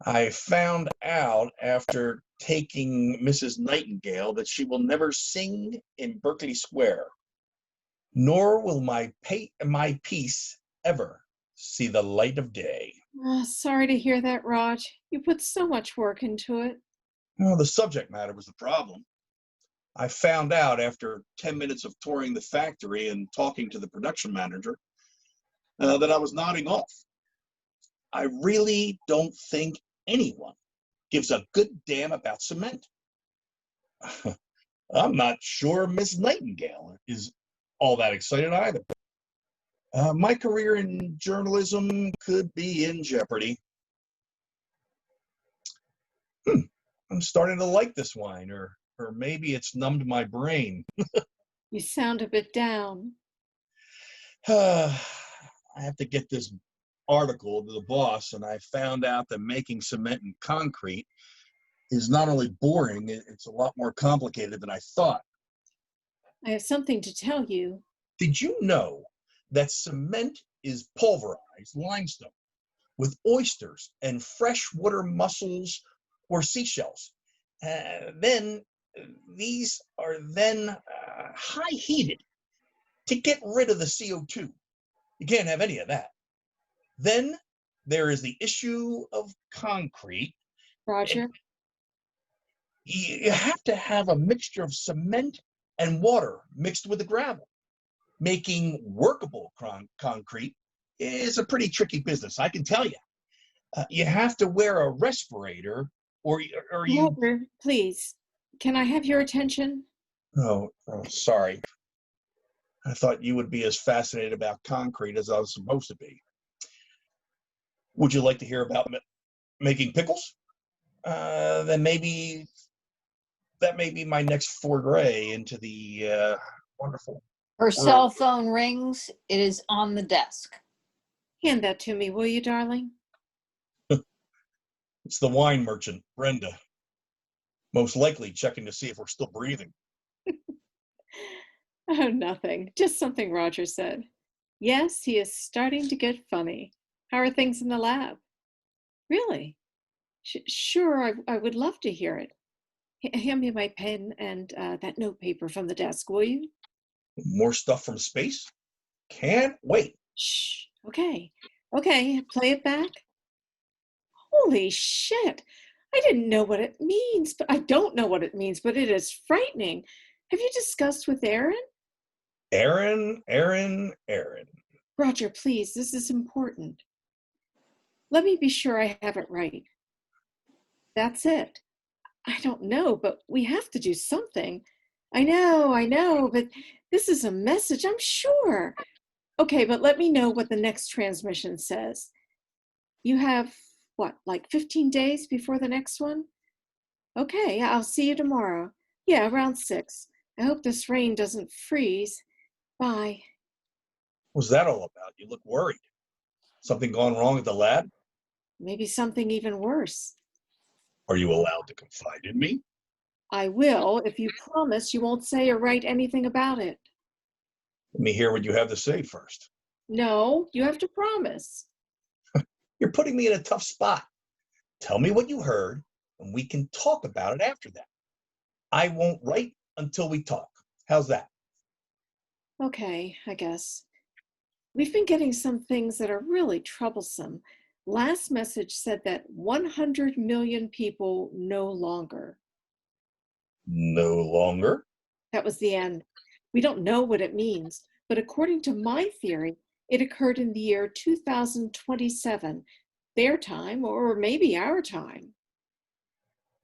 I found out after taking Mrs. Nightingale that she will never sing in Berkeley Square, nor will my piece ever see the light of day. Sorry to hear that, Raj. You put so much work into it. Well, the subject matter was the problem. I found out after 10 minutes of touring the factory and talking to the production manager that I was nodding off. I really don't think anyone gives a good damn about cement. I'm not sure Miss Nightingale is all that excited either. My career in journalism could be in jeopardy. I'm starting to like this wine, or maybe it's numbed my brain. You sound a bit down. I have to get this article to the boss, and I found out that making cement and concrete is not only boring, it's a lot more complicated than I thought. I have something to tell you. Did you know that cement is pulverized limestone with oysters and freshwater mussels or seashells? Then these are then high heated to get rid of the CO2. You can't have any of that. Then there is the issue of concrete. Roger? You have to have a mixture of cement and water mixed with the gravel. Making workable concrete is a pretty tricky business, I can tell you. You have to wear a respirator or you... Roger, please, can I have your attention? Oh, sorry. I thought you would be as fascinated about concrete as I was supposed to be. Would you like to hear about making pickles? Then maybe that may be my next foray into the wonderful. Her cell phone rings. It is on the desk. Hand that to me, will you, darling? It's the wine merchant, Brenda. Most likely checking to see if we're still breathing. Oh, nothing. Just something Roger said. Yes, he is starting to get funny. How are things in the lab? Really? Sure, I would love to hear it. Hand me my pen and that notepaper from the desk, will you? More stuff from space? Can't wait. Shh. Okay. Okay, play it back. Holy shit. I didn't know what it means, but I don't know what it means, but it is frightening. Have you discussed with Aaron? Aaron. Roger, please, this is important. Let me be sure I have it right. That's it. I don't know, but we have to do something. I know, but this is a message, I'm sure. Okay, but let me know what the next transmission says. You have, what, like 15 days before the next one? Okay, I'll see you tomorrow. Yeah, around 6. I hope this rain doesn't freeze. Bye. What's that all about? You look worried. Something gone wrong at the lab? Maybe something even worse. Are you allowed to confide in me? I will if you promise you won't say or write anything about it. Let me hear what you have to say first. No, you have to promise. You're putting me in a tough spot. Tell me what you heard, and we can talk about it after that. I won't write until we talk. How's that? Okay, I guess. We've been getting some things that are really troublesome. Last message said that 100 million people no longer. No longer? That was the end. We don't know what it means, but according to my theory, it occurred in the year 2027, their time, or maybe our time.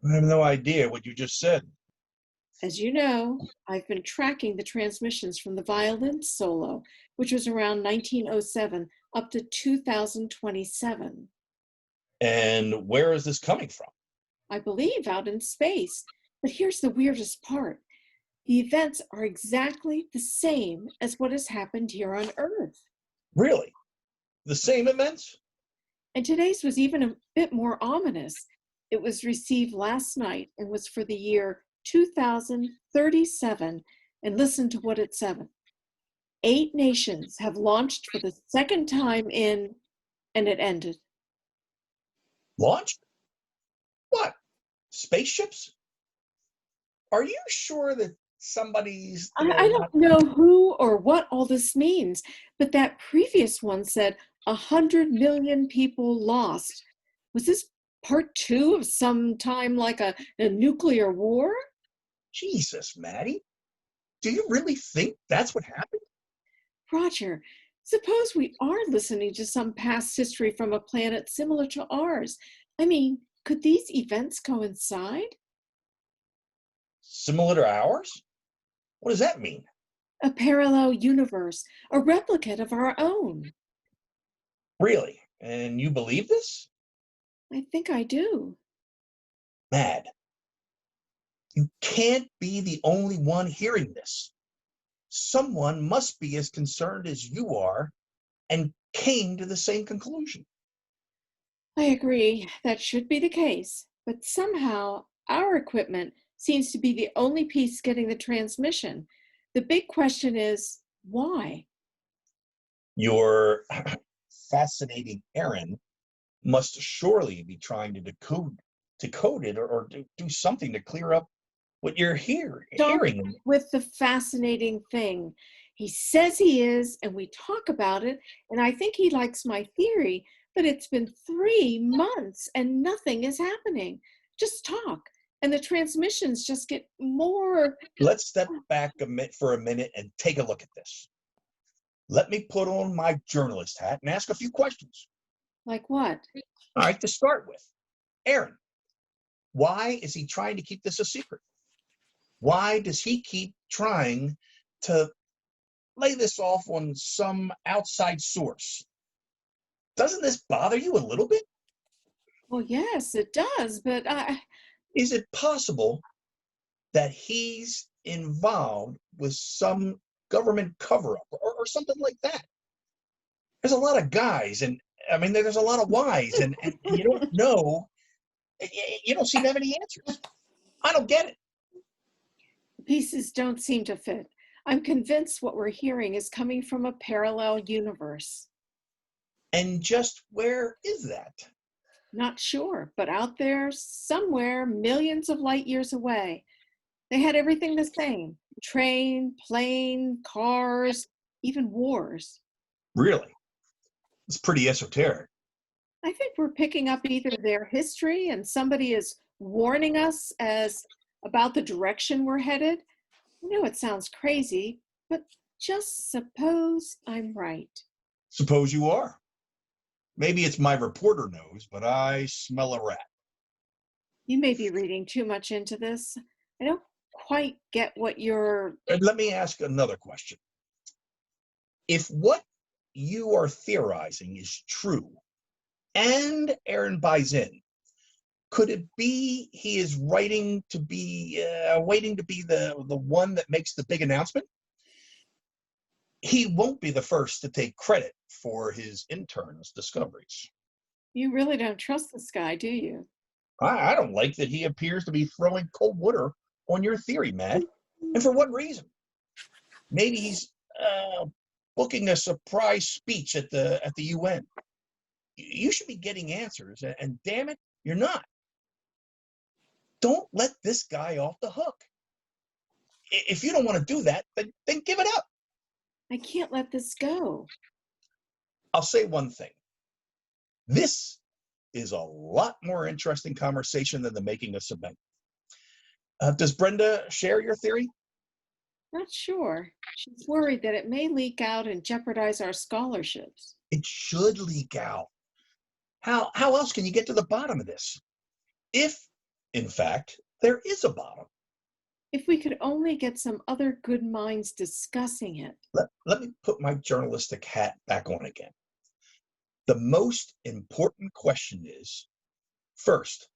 I have no idea what you just said. As you know, I've been tracking the transmissions from the violin solo, which was around 1907 up to 2027. And where is this coming from? I believe out in space. But here's the weirdest part. The events are exactly the same as what has happened here on Earth. Really? The same events? And today's was even a bit more ominous. It was received last night and was for the year 2037. And listen to what it said. 8 nations have launched for the second time in, and it ended. Launched? What? Spaceships? Are you sure that somebody's... I don't know who or what all this means, but that previous one said 100 million people lost. Was this part 2 of some time like a nuclear war? Jesus, Maddie. Do you really think that's what happened? Roger, suppose we are listening to some past history from a planet similar to ours. I mean, could these events coincide? Similar to ours? What does that mean? A parallel universe, a replicate of our own. Really? And you believe this? I think I do. Mad. You can't be the only one hearing this. Someone must be as concerned as you are and came to the same conclusion. I agree, that should be the case, but somehow our equipment seems to be the only piece getting the transmission. The big question is, why? Your fascinating Aaron must surely be trying to decode it or do something to clear up what you're hearing. With the fascinating thing. He says he is, and we talk about it, and I think he likes my theory, but it's been 3 months and nothing is happening. Just talk, and the transmissions just get more. Let's step back for a minute and take a look at this. Let me put on my journalist hat and ask a few questions. Like what? All right, to start with, Aaron, why is he trying to keep this a secret? Why does he keep trying to lay this off on some outside source? Doesn't this bother you a little bit? Well, yes, it does, but Is it possible that he's involved with some government cover-up or something like that? There's a lot of guys, and I mean, there's a lot of whys, and you don't know, you don't seem to have any answers. I don't get it. The pieces don't seem to fit. I'm convinced what we're hearing is coming from a parallel universe. And just where is that? Not sure, but out there somewhere, millions of light years away. They had everything the same: train, plane, cars, even wars. Really? It's pretty esoteric. I think we're picking up either their history and somebody is warning us as about the direction we're headed. I know it sounds crazy, but just suppose I'm right. Suppose you are. Maybe it's my reporter nose, but I smell a rat. You may be reading too much into this. I don't quite get what you're... And let me ask another question. If what you are theorizing is true, and Aaron buys in, could it be he is waiting to be the one that makes the big announcement? He won't be the first to take credit for his intern's discoveries. You really don't trust this guy, do you? I don't like that he appears to be throwing cold water on your theory, Matt. And for what reason? Maybe he's booking a surprise speech at the UN. You should be getting answers, and damn it, you're not. Don't let this guy off the hook. If you don't want to do that, then give it up. I can't let this go. I'll say one thing. This is a lot more interesting conversation than the making of cement. Does Brenda share your theory? Not sure. She's worried that it may leak out and jeopardize our scholarships. It should leak out. How else can you get to the bottom of this? If, in fact, there is a bottom. If we could only get some other good minds discussing it. Let me put my journalistic hat back on again. The most important question is, first,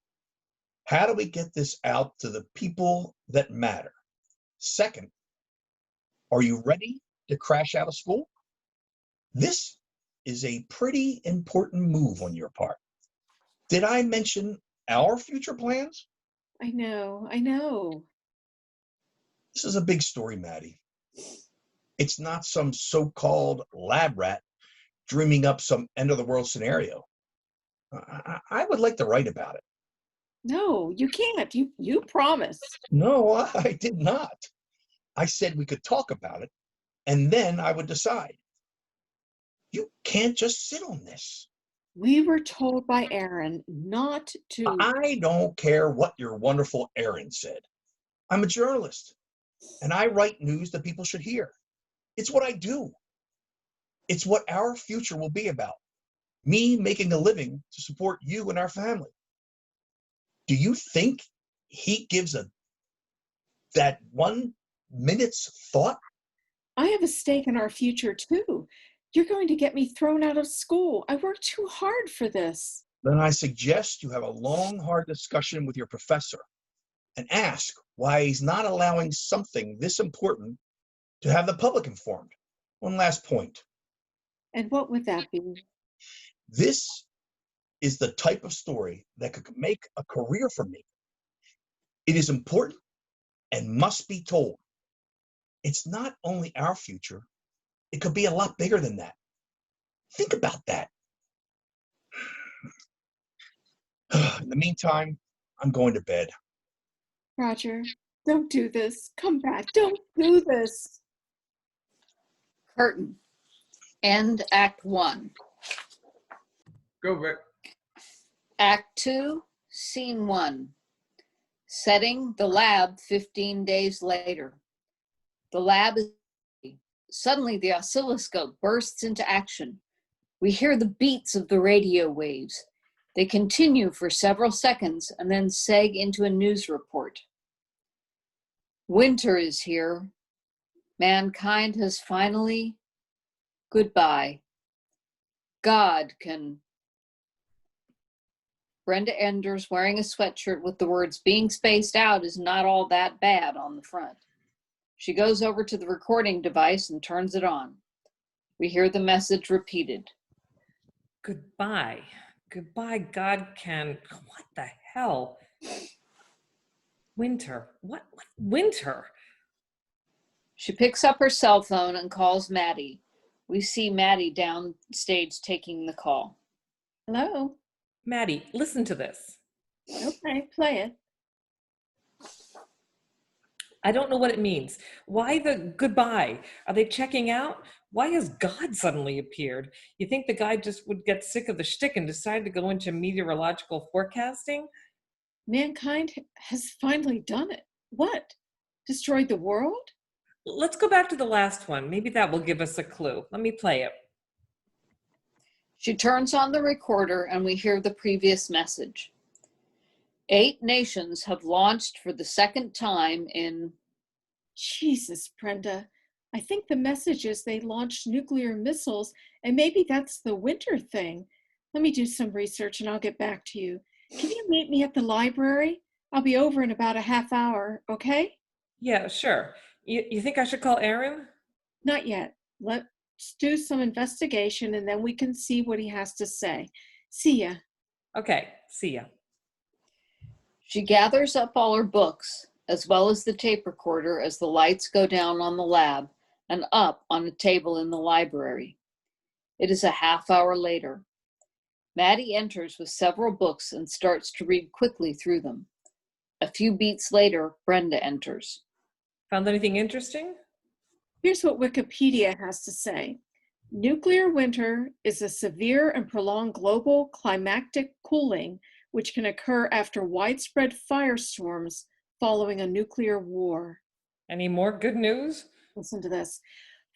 how do we get this out to the people that matter? Second, are you ready to crash out of school? This is a pretty important move on your part. Did I mention our future plans? I know. This is a big story, Maddie. It's not some so-called lab rat dreaming up some end-of-the-world scenario. I would like to write about it. No, you can't. You promised. No, I did not. I said we could talk about it, and then I would decide. You can't just sit on this. We were told by Aaron not to. I don't care what your wonderful Aaron said. I'm a journalist, and I write news that people should hear. It's what I do. It's what our future will be about. Me making a living to support you and our family. Do you think he gives that 1 minute's thought? I have a stake in our future too. You're going to get me thrown out of school. I worked too hard for this. Then I suggest you have a long, hard discussion with your professor and ask why he's not allowing something this important to have the public informed. One last point. And what would that be? This is the type of story that could make a career for me. It is important and must be told. It's not only our future, it could be a lot bigger than that. Think about that. In the meantime, I'm going to bed. Roger, don't do this. Come back. Don't do this. Curtain. End Act 1. Go, Vic. Act 2, Scene 1. Setting the lab 15 days later. The lab is... Suddenly, the oscilloscope bursts into action. We hear the beats of the radio waves. They continue for several seconds and then seg into a news report. Winter is here. Mankind has finally... Goodbye. God can... Brenda Enders wearing a sweatshirt with the words "being spaced out is not all that bad" on the front. She goes over to the recording device and turns it on. We hear the message repeated. Goodbye. Goodbye, God can... What the hell? Winter. What winter? She picks up her cell phone and calls Maddie. We see Maddie downstage taking the call. Hello? Maddie, listen to this. Okay, play it. I don't know what it means. Why the goodbye? Are they checking out? Why has God suddenly appeared? You think the guy just would get sick of the shtick and decide to go into meteorological forecasting? Mankind has finally done it. What? Destroyed the world? Let's go back to the last one. Maybe that will give us a clue. Let me play it. She turns on the recorder and we hear the previous message. 8 nations have launched for the second time in... Jesus, Brenda. I think the message is they launched nuclear missiles, and maybe that's the winter thing. Let me do some research and I'll get back to you. Can you meet me at the library? I'll be over in about a half hour, okay? Yeah, sure. You think I should call Aaron? Not yet. Let's do some investigation and then we can see what he has to say. See ya. Okay, see ya. She gathers up all her books, as well as the tape recorder, as the lights go down on the lab and up on a table in the library. It is a half hour later. Maddie enters with several books and starts to read quickly through them. A few beats later, Brenda enters. Found anything interesting? Here's what Wikipedia has to say. Nuclear winter is a severe and prolonged global climatic cooling which can occur after widespread firestorms following a nuclear war. Any more good news? Listen to this.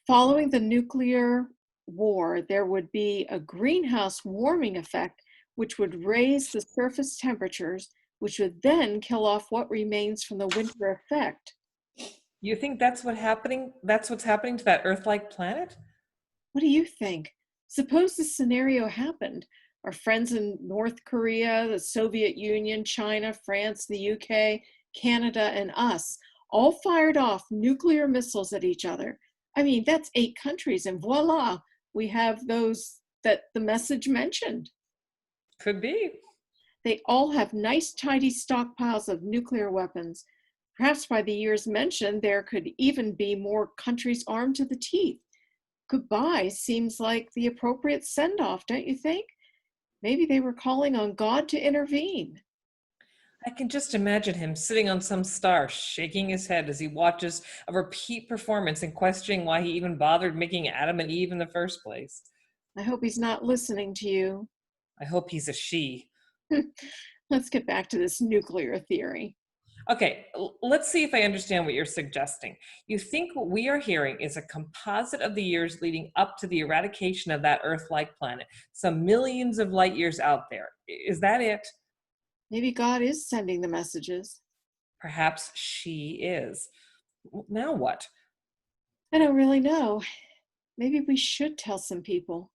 Following the nuclear war, there would be a greenhouse warming effect which would raise the surface temperatures, which would then kill off what remains from the winter effect. You think that's what's happening to that Earth-like planet? What do you think? Suppose this scenario happened. Our friends in North Korea, the Soviet Union, China, France, the UK, Canada, and us all fired off nuclear missiles at each other. I mean, that's 8 countries, and voila, we have those that the message mentioned. Could be. They all have nice, tidy stockpiles of nuclear weapons. Perhaps by the years mentioned, there could even be more countries armed to the teeth. Goodbye seems like the appropriate send-off, don't you think? Maybe they were calling on God to intervene. I can just imagine him sitting on some star, shaking his head as he watches a repeat performance and questioning why he even bothered making Adam and Eve in the first place. I hope he's not listening to you. I hope he's a she. Let's get back to this nuclear theory. Okay, let's see if I understand what you're suggesting. You think what we are hearing is a composite of the years leading up to the eradication of that Earth-like planet, some millions of light years out there. Is that it? Maybe God is sending the messages. Perhaps she is. Now what? I don't really know. Maybe we should tell some people.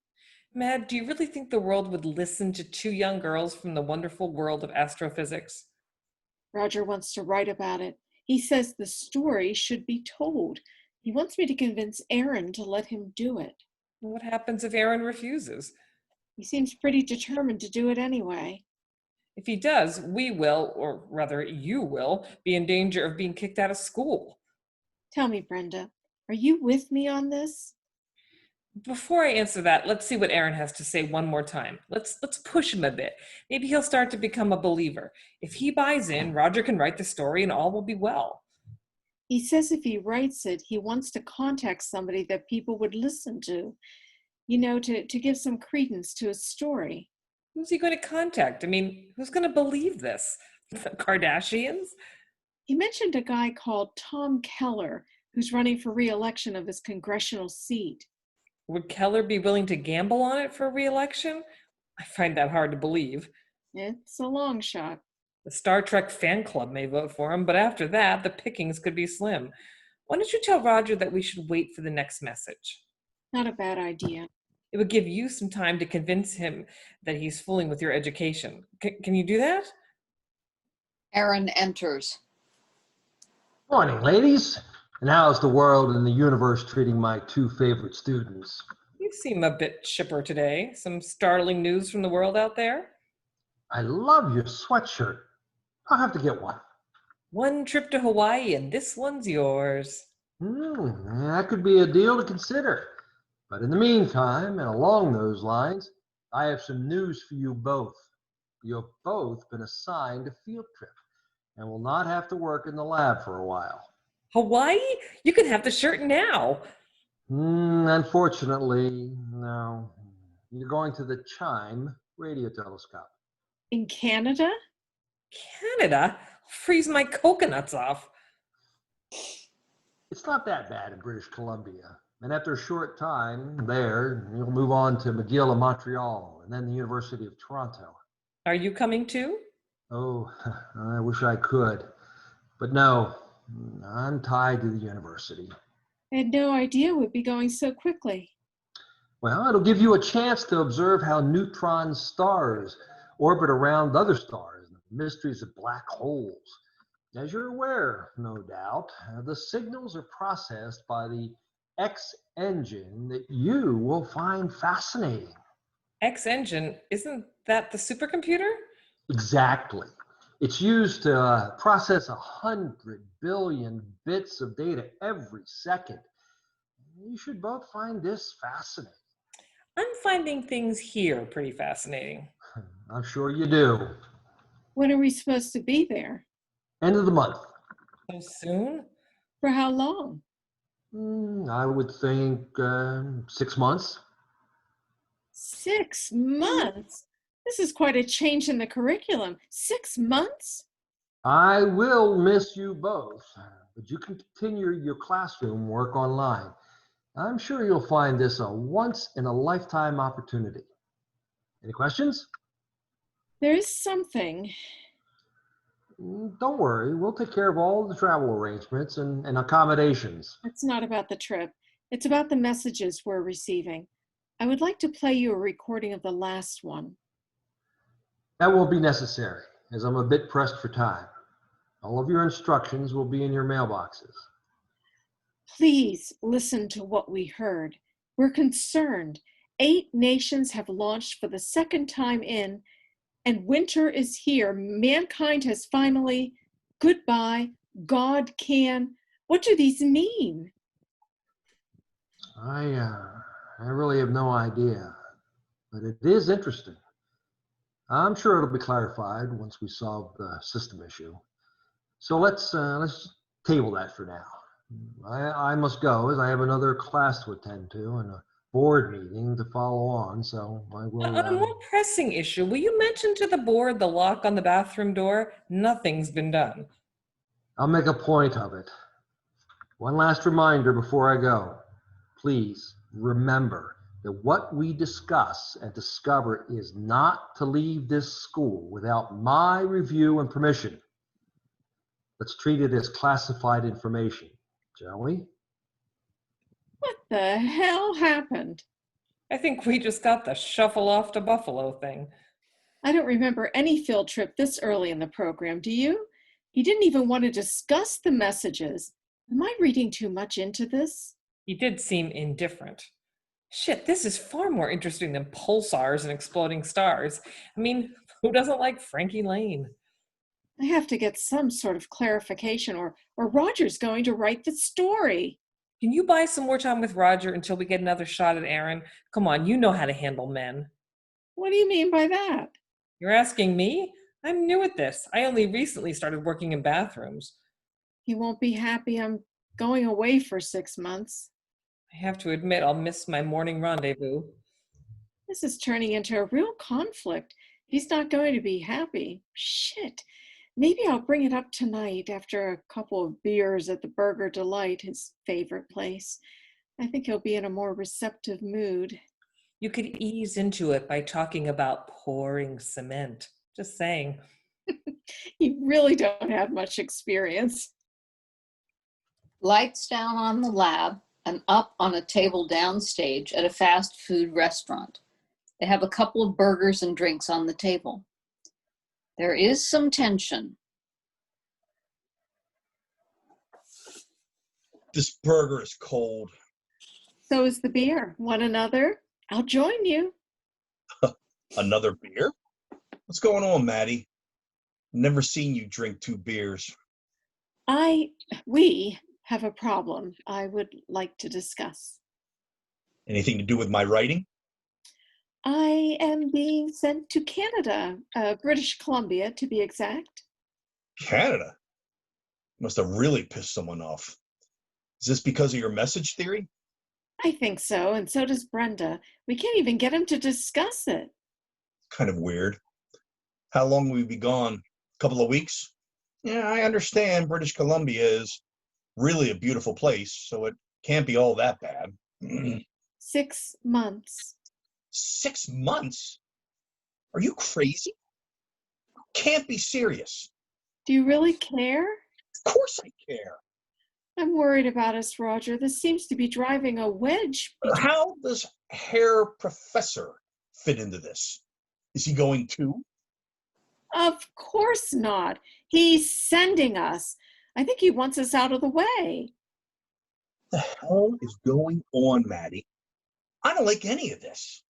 Mad, do you really think the world would listen to 2 young girls from the wonderful world of astrophysics? Roger wants to write about it. He says the story should be told. He wants me to convince Aaron to let him do it. What happens if Aaron refuses? He seems pretty determined to do it anyway. If he does, we will, or rather you will, be in danger of being kicked out of school. Tell me, Brenda, are you with me on this? Before I answer that, let's see what Aaron has to say one more time. Let's push him a bit. Maybe he'll start to become a believer. If he buys in, Roger can write the story and all will be well. He says if he writes it, he wants to contact somebody that people would listen to, you know, to give some credence to his story. Who's he going to contact? I mean, who's going to believe this? The Kardashians? He mentioned a guy called Tom Keller, who's running for re-election of his congressional seat. Would Keller be willing to gamble on it for re-election? I find that hard to believe. It's a long shot. The Star Trek fan club may vote for him, but after that, the pickings could be slim. Why don't you tell Roger that we should wait for the next message? Not a bad idea. It would give you some time to convince him that he's fooling with your education. Can you do that? Aaron enters. Morning, ladies. And how's the world and the universe treating my 2 favorite students? You seem a bit chipper today. Some startling news from the world out there? I love your sweatshirt. I'll have to get one. 1 trip to Hawaii and this one's yours. That could be a deal to consider. But in the meantime, and along those lines, I have some news for you both. You've both been assigned a field trip and will not have to work in the lab for a while. Hawaii? You can have the shirt now. Unfortunately, no. You're going to the Chime radio telescope. In Canada? Canada? Freeze my coconuts off. It's not that bad in British Columbia. And after a short time there, you'll move on to McGill in Montreal and then the University of Toronto. Are you coming too? Oh, I wish I could. But no, I'm tied to the university. I had no idea we'd be going so quickly. Well, it'll give you a chance to observe how neutron stars orbit around other stars and the mysteries of black holes. As you're aware, no doubt, the signals are processed by the X engine that you will find fascinating. X engine, isn't that the supercomputer? Exactly. It's used to process 100 billion bits of data every second. You should both find this fascinating. I'm finding things here pretty fascinating. I'm sure you do. When are we supposed to be there? End of the month. So soon? For how long? I would think 6 months. 6 months? This is quite a change in the curriculum. 6 months? I will miss you both, but you can continue your classroom work online. I'm sure you'll find this a once-in-a-lifetime opportunity. Any questions? There is something. Don't worry, we'll take care of all the travel arrangements and accommodations. It's not about the trip. It's about the messages we're receiving. I would like to play you a recording of the last one. That won't be necessary, as I'm a bit pressed for time. All of your instructions will be in your mailboxes. Please listen to what we heard. We're concerned. 8 nations have launched for the second time in, and winter is here. Mankind has finally, goodbye, God can. What do these mean? I really have no idea, but it is interesting. I'm sure it'll be clarified once we solve the system issue. So let's table that for now. I must go, as I have another class to attend to and a board meeting to follow on, so I will... On a more pressing issue, will you mention to the board the lock on the bathroom door? Nothing's been done. I'll make a point of it. One last reminder before I go. Please remember that what we discuss and discover is not to leave this school without my review and permission. Let's treat it as classified information, shall we? What the hell happened? I think we just got the shuffle off to Buffalo thing. I don't remember any field trip this early in the program, do you? He didn't even want to discuss the messages. Am I reading too much into this? He did seem indifferent. Shit, this is far more interesting than pulsars and exploding stars. I mean, who doesn't like Frankie Lane? I have to get some sort of clarification, or Roger's going to write the story. Can you buy some more time with Roger until we get another shot at Aaron? Come on, you know how to handle men. What do you mean by that? You're asking me? I'm new at this. I only recently started working in bathrooms. He won't be happy I'm going away for 6 months. I have to admit, I'll miss my morning rendezvous. This is turning into a real conflict. He's not going to be happy. Shit. Maybe I'll bring it up tonight after a couple of beers at the Burger Delight, his favorite place. I think he'll be in a more receptive mood. You could ease into it by talking about pouring cement. Just saying. You really don't have much experience. Lights down on the lab and up on a table downstage at a fast food restaurant. They have a couple of burgers and drinks on the table. There is some tension. This burger is cold. So is the beer. Want another? I'll join you. Another beer? What's going on, Maddie? Never seen you drink 2 beers. We have a problem I would like to discuss. Anything to do with my writing? I am being sent to Canada, British Columbia to be exact. Canada? Must have really pissed someone off. Is this because of your message theory? I think so, and so does Brenda. We can't even get him to discuss it. Kind of weird. How long will we be gone? A couple of weeks? Yeah, I understand British Columbia is really a beautiful place, so it can't be all that bad. 6 months. 6 months? Are you crazy? You can't be serious. Do you really care? Of course I care. I'm worried about us, Roger. This seems to be driving a wedge. How does Herr Professor fit into this? Is he going too? Of course not. He's sending us. I think he wants us out of the way. What the hell is going on, Maddie? I don't like any of this.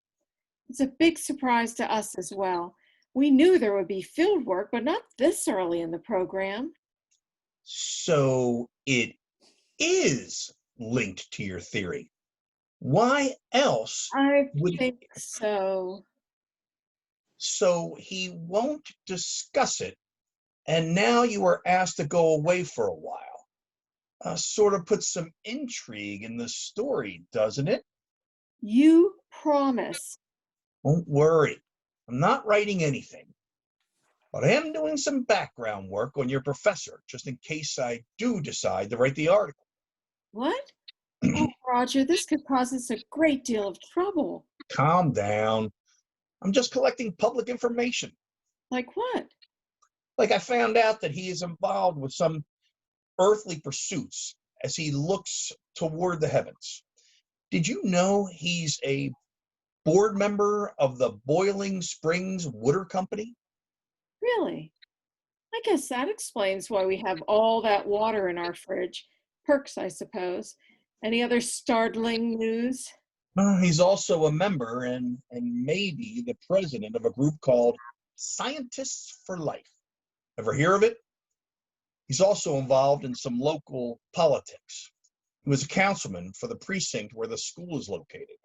It's a big surprise to us as well. We knew there would be field work, but not this early in the program. So it is linked to your theory. Why else I would... think so. So he won't discuss it, and now you are asked to go away for a while. Sort of puts some intrigue in the story, doesn't it? You promise. Don't worry, I'm not writing anything, but I am doing some background work on your professor, just in case I do decide to write the article. What? Oh, Roger, this could cause us a great deal of trouble. Calm down. I'm just collecting public information. Like what? Like I found out that he is involved with some earthly pursuits as he looks toward the heavens. Did you know he's a board member of the Boiling Springs Water Company? Really? I guess that explains why we have all that water in our fridge. Perks, I suppose. Any other startling news? He's also a member and maybe the president of a group called Scientists for Life. Ever hear of it? He's also involved in some local politics. He was a councilman for the precinct where the school is located.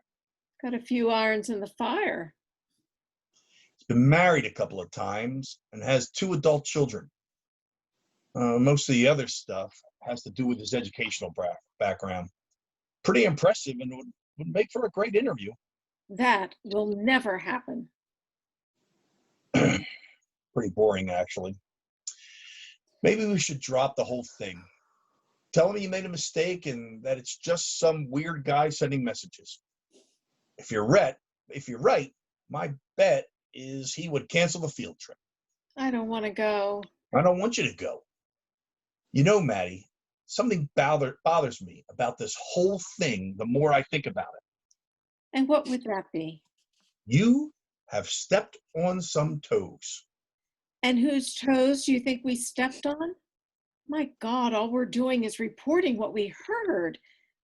Got a few irons in the fire. He's been married a couple of times and has 2 adult children. Most of the other stuff has to do with his educational background. Pretty impressive and would make for a great interview. That will never happen. Pretty boring, actually. Maybe we should drop the whole thing. Tell him you made a mistake and that it's just some weird guy sending messages. If you're right, my bet is he would cancel the field trip. I don't want to go. I don't want you to go. You know, Maddie, something bothers me about this whole thing the more I think about it. And what would that be? You have stepped on some toes. And whose toes do you think we stepped on? My God, all we're doing is reporting what we heard.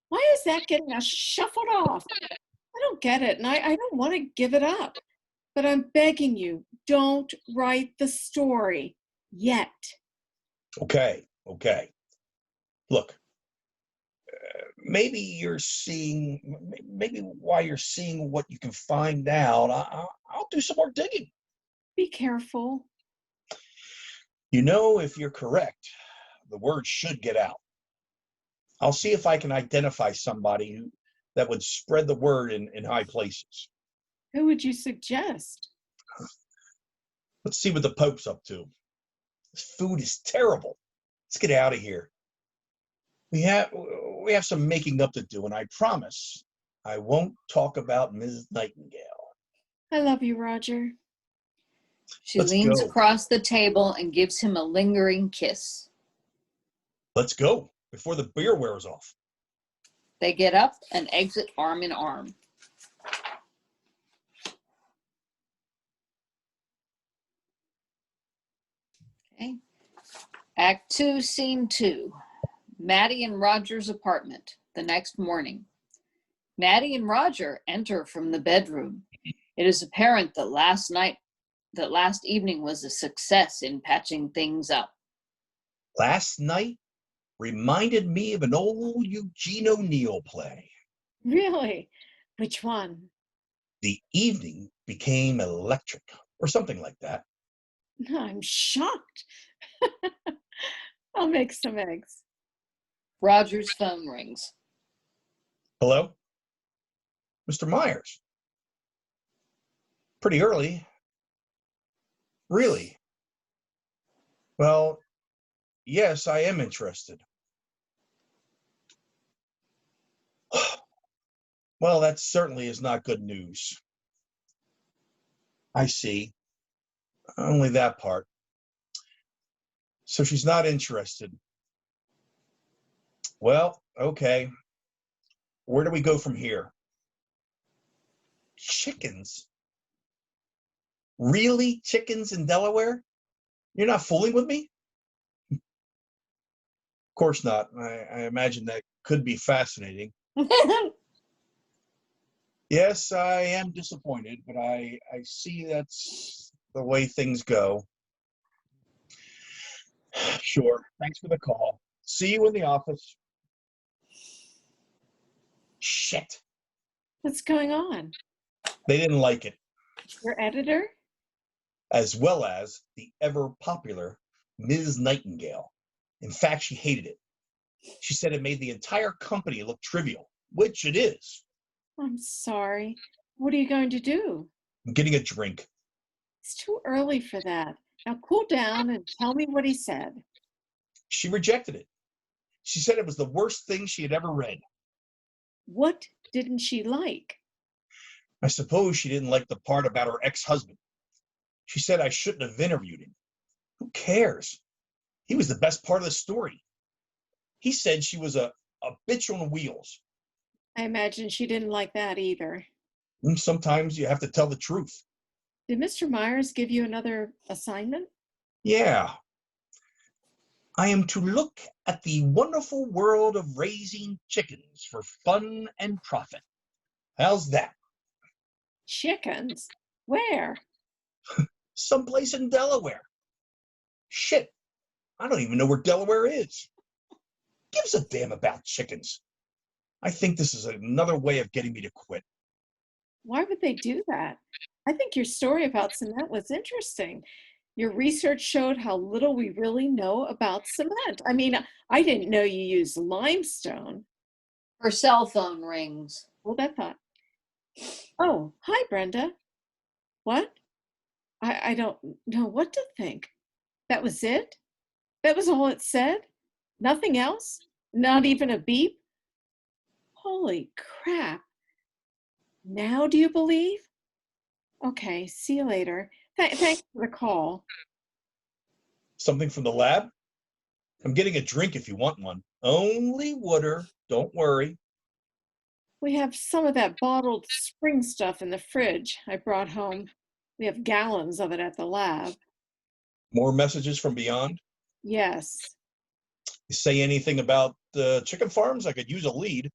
Why is that getting us shuffled off? I don't get it, and I don't want to give it up. But I'm begging you, don't write the story yet. Okay. Look, maybe while you're seeing what you can find out, I'll do some more digging. Be careful. You know, if you're correct, the word should get out. I'll see if I can identify somebody that would spread the word in high places. Who would you suggest? Let's see what the Pope's up to. This food is terrible. Let's get out of here. We have some making up to do, and I promise I won't talk about Ms. Nightingale. I love you, Roger. She Let's leans go. across the table and gives him a lingering kiss. Let's go before the beer wears off. They get up and exit arm in arm. Okay. Act 2, Scene 2. Maddie and Roger's apartment the next morning. Maddie and Roger enter from the bedroom. It is apparent that last evening was a success in patching things up. Last night reminded me of an old Eugene O'Neill play. Really? Which one? The evening became electric, or something like that. I'm shocked. I'll make some eggs. Roger's phone rings. Hello? Mr. Myers. Pretty early. Really? Well, yes, I am interested. Well, that certainly is not good news. I see. Only that part. So she's not interested. Well, okay. Where do we go from here? Chickens? Really? Chickens in Delaware? You're not fooling with me? Of course not. I imagine that could be fascinating. Yes, I am disappointed, but I see that's the way things go. Sure. Thanks for the call. See you in the office. Shit. What's going on? They didn't like it, Your editor? as well as the ever popular Ms. Nightingale. In fact, she hated it. She said it made the entire company look trivial, which it is. I'm sorry. What are you going to do? I'm getting a drink. It's too early for that. Now cool down and tell me what he said. She rejected it. She said it was the worst thing she had ever read. What didn't she like? I suppose she didn't like the part about her ex-husband. She said I shouldn't have interviewed him. Who cares? He was the best part of the story. He said she was a bitch on wheels. I imagine she didn't like that either. And sometimes you have to tell the truth. Did Mr. Myers give you another assignment? Yeah. I am to look at the wonderful world of raising chickens for fun and profit. How's that? Chickens? Where? Someplace in Delaware. Shit, I don't even know where Delaware is. Gives a damn about chickens. I think this is another way of getting me to quit. Why would they do that? I think your story about cement was interesting. Your research showed how little we really know about cement. I mean, I didn't know you used limestone. Her cell phone rings. Hold that thought. Oh, hi, Brenda. What? I don't know what to think. That was it? That was all it said? Nothing else? Not even a beep? Holy crap. Now do you believe? Okay, see you later. Thanks for the call. Something from the lab? I'm getting a drink if you want one. Only water, don't worry. We have some of that bottled spring stuff in the fridge I brought home. We have gallons of it at the lab. More messages from beyond? Yes. You say anything about the chicken farms? I could use a lead.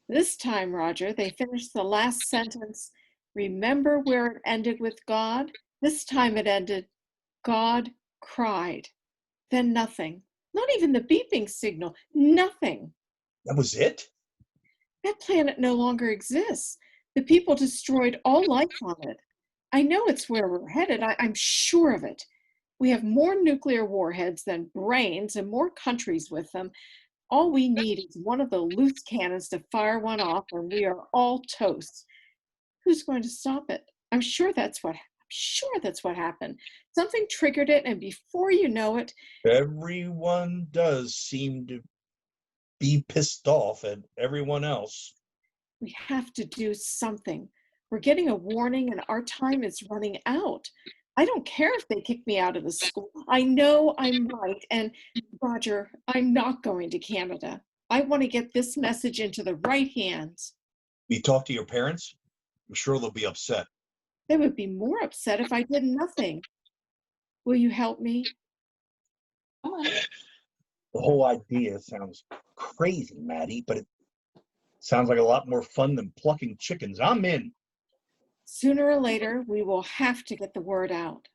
This time, Roger, they finished the last sentence. Remember where it ended with God? This time it ended, God cried. Then nothing. Not even the beeping signal. Nothing. That was it? That planet no longer exists. The people destroyed all life on it. I know it's where we're headed. I'm sure of it. We have more nuclear warheads than brains and more countries with them. All we need is one of the loose cannons to fire one off and we are all toast. Who's going to stop it? I'm sure that's what happened. Something triggered it, and before you know it, everyone does seem to be pissed off at everyone else. We have to do something. We're getting a warning and our time is running out. I don't care if they kick me out of the school. I know I'm right. And Roger, I'm not going to Canada. I want to get this message into the right hands. You talk to your parents? I'm sure they'll be upset. They would be more upset if I did nothing. Will you help me? The whole idea sounds crazy, Maddie, but it sounds like a lot more fun than plucking chickens. I'm in. Sooner or later, we will have to get the word out.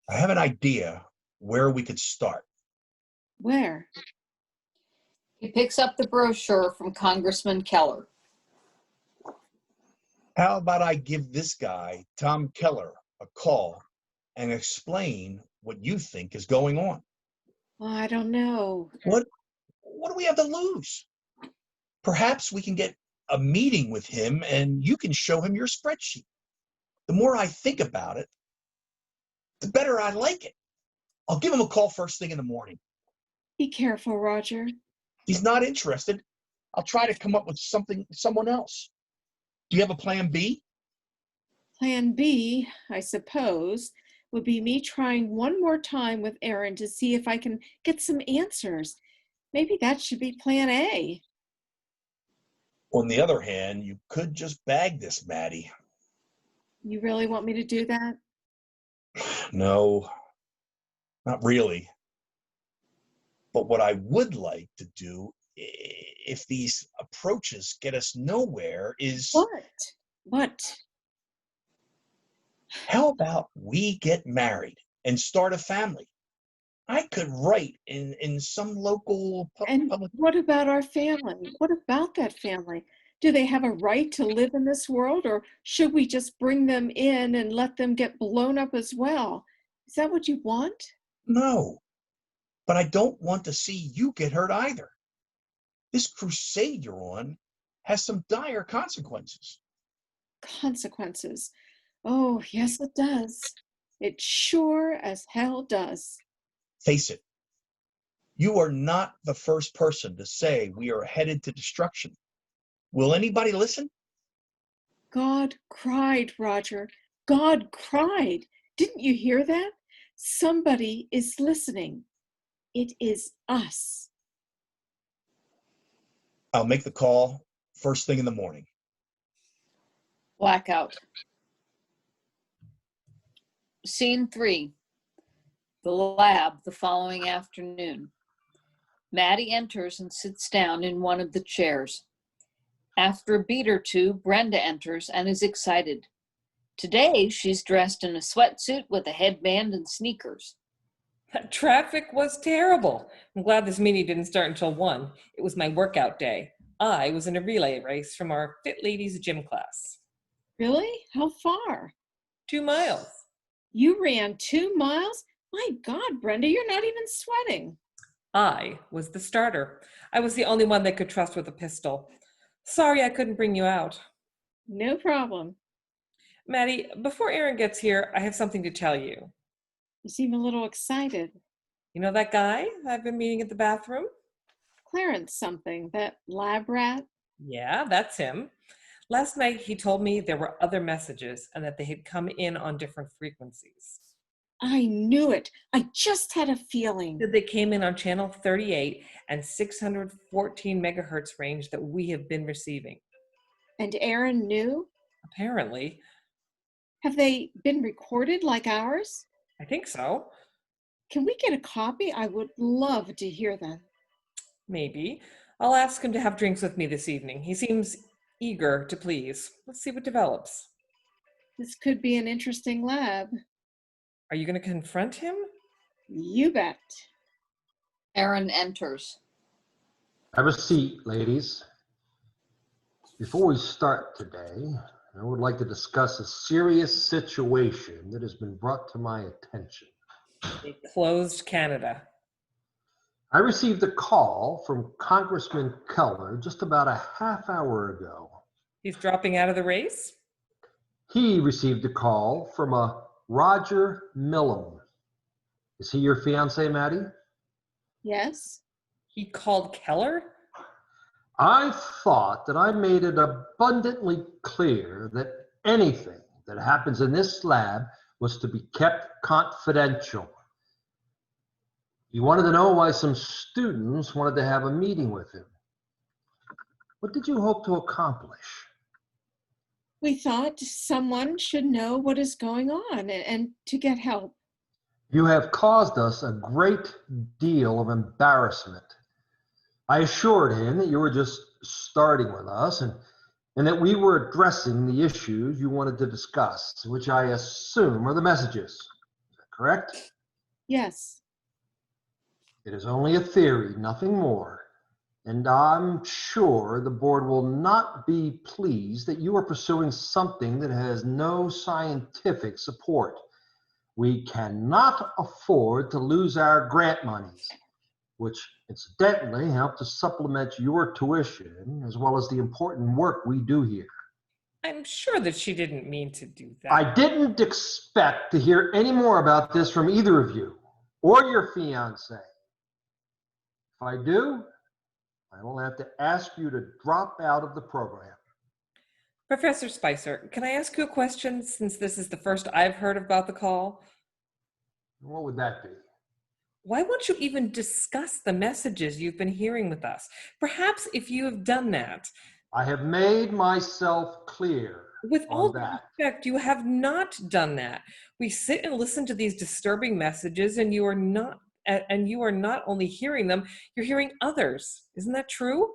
I have an idea where we could start. Where? He picks up the brochure from Congressman Keller. How about I give this guy, Tom Keller, a call and explain what you think is going on? I don't know. What do we have to lose? Perhaps we can get a meeting with him and you can show him your spreadsheet. The more I think about it, the better I like it. I'll give him a call first thing in the morning. Be careful, Roger. He's not interested. I'll try to come up with someone else. Do you have a plan B? Plan B, I suppose, would be me trying one more time with Aaron to see if I can get some answers. Maybe that should be plan A. On the other hand, you could just bag this, Maddie. You really want me to do that? No, not really. But what I would like to do, if these approaches get us nowhere, is... What? How about we get married and start a family? I could write in some local And public. what about our family? What about that family? Do they have a right to live in this world, or should we just bring them in and let them get blown up as well? Is that what you want? No, but I don't want to see you get hurt either. This crusade you're on has some dire consequences. Consequences. Oh, yes, it does. It sure as hell does. Face it, you are not the first person to say we are headed to destruction. Will anybody listen? God cried, Roger. God cried. Didn't you hear that? Somebody is listening. It is us. I'll make the call first thing in the morning. Blackout. Scene 3. The lab the following afternoon. Maddie enters and sits down in one of the chairs. After a beat or two, Brenda enters and is excited. Today, she's dressed in a sweatsuit with a headband and sneakers. Traffic was terrible. I'm glad this meeting didn't start until 1. It was my workout day. I was in a relay race from our Fit Ladies gym class. Really? How far? 2 miles. You ran 2 miles? My God, Brenda, you're not even sweating. I was the starter. I was the only one they could trust with a pistol. Sorry I couldn't bring you out. No problem. Maddie, before Aaron gets here, I have something to tell you. You seem a little excited. You know that guy I've been meeting at the bathroom? Clarence something, that lab rat? Yeah, that's him. Last night he told me there were other messages and that they had come in on different frequencies. I knew it. I just had a feeling. They came in on channel 38 and 614 megahertz range that we have been receiving. And Aaron knew? Apparently. Have they been recorded like ours? I think so. Can we get a copy? I would love to hear them. Maybe. I'll ask him to have drinks with me this evening. He seems eager to please. Let's see what develops. This could be an interesting lab. Are you going to confront him? You bet. Aaron enters. Have a seat, ladies. Before we start today, I would like to discuss a serious situation that has been brought to my attention. They closed Canada. I received a call from Congressman Keller just about a half hour ago. He's dropping out of the race? He received a call from a Roger Millam. Is he your fiance, Maddie? Yes? He called Keller? I thought that I made it abundantly clear that anything that happens in this lab was to be kept confidential. He wanted to know why some students wanted to have a meeting with him. What did you hope to accomplish? We thought someone should know what is going on and to get help. You have caused us a great deal of embarrassment. I assured him that you were just starting with us and that we were addressing the issues you wanted to discuss, which I assume are the messages. Is that correct? Yes. It is only a theory, nothing more. And I'm sure the board will not be pleased that you are pursuing something that has no scientific support. We cannot afford to lose our grant monies, which incidentally help to supplement your tuition as well as the important work we do here. I'm sure that she didn't mean to do that. I didn't expect to hear any more about this from either of you or your fiance. If I do, I will have to ask you to drop out of the program. Professor Spicer, can I ask you a question since this is the first I've heard about the call? What would that be? Why won't you even discuss the messages you've been hearing with us? Perhaps if you have done that. I have made myself clear. With all due that. respect, you have not done that. We sit and listen to these disturbing messages and you are not only hearing them, you're hearing others. Isn't that true?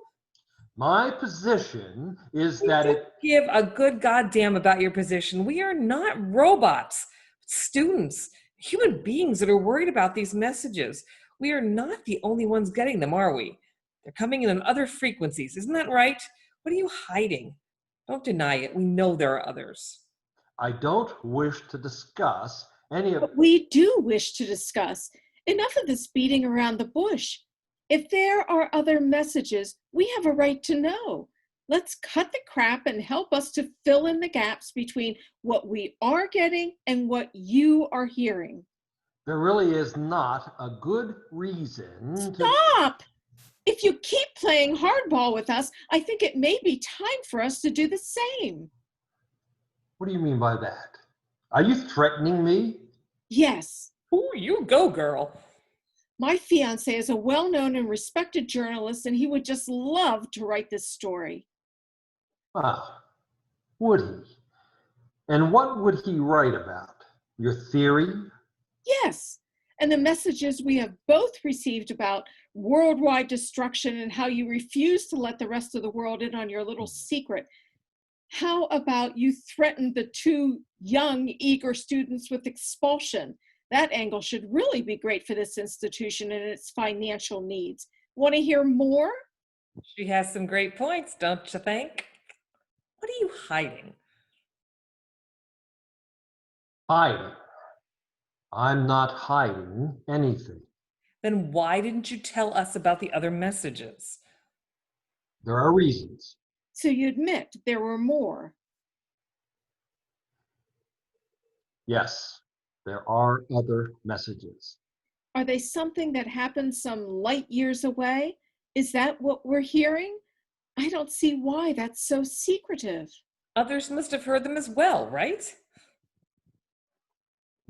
My position is We that don't it, give a good goddamn about your position. We are not robots, students, human beings that are worried about these messages. We are not the only ones getting them, are we? They're coming in on other frequencies. Isn't that right? What are you hiding? Don't deny it. We know there are others. I don't wish to discuss any of. But we do wish to discuss. Enough of this beating around the bush. If there are other messages, we have a right to know. Let's cut the crap and help us to fill in the gaps between what we are getting and what you are hearing. There really is not a good reason to. Stop! If you keep playing hardball with us, I think it may be time for us to do the same. What do you mean by that? Are you threatening me? Yes. Ooh, you go, girl. My fiance is a well-known and respected journalist, and he would just love to write this story. Ah, would he? And what would he write about? Your theory? Yes, and the messages we have both received about worldwide destruction and how you refuse to let the rest of the world in on your little secret. How about you threaten the two young, eager students with expulsion? That angle should really be great for this institution and its financial needs. Want to hear more? She has some great points, don't you think? What are you hiding? Hiding. I'm not hiding anything. Then why didn't you tell us about the other messages? There are reasons. So you admit there were more. Yes, there are other messages. Are they something that happened some light years away? Is that what we're hearing? I don't see why that's so secretive. Others must have heard them as well, right?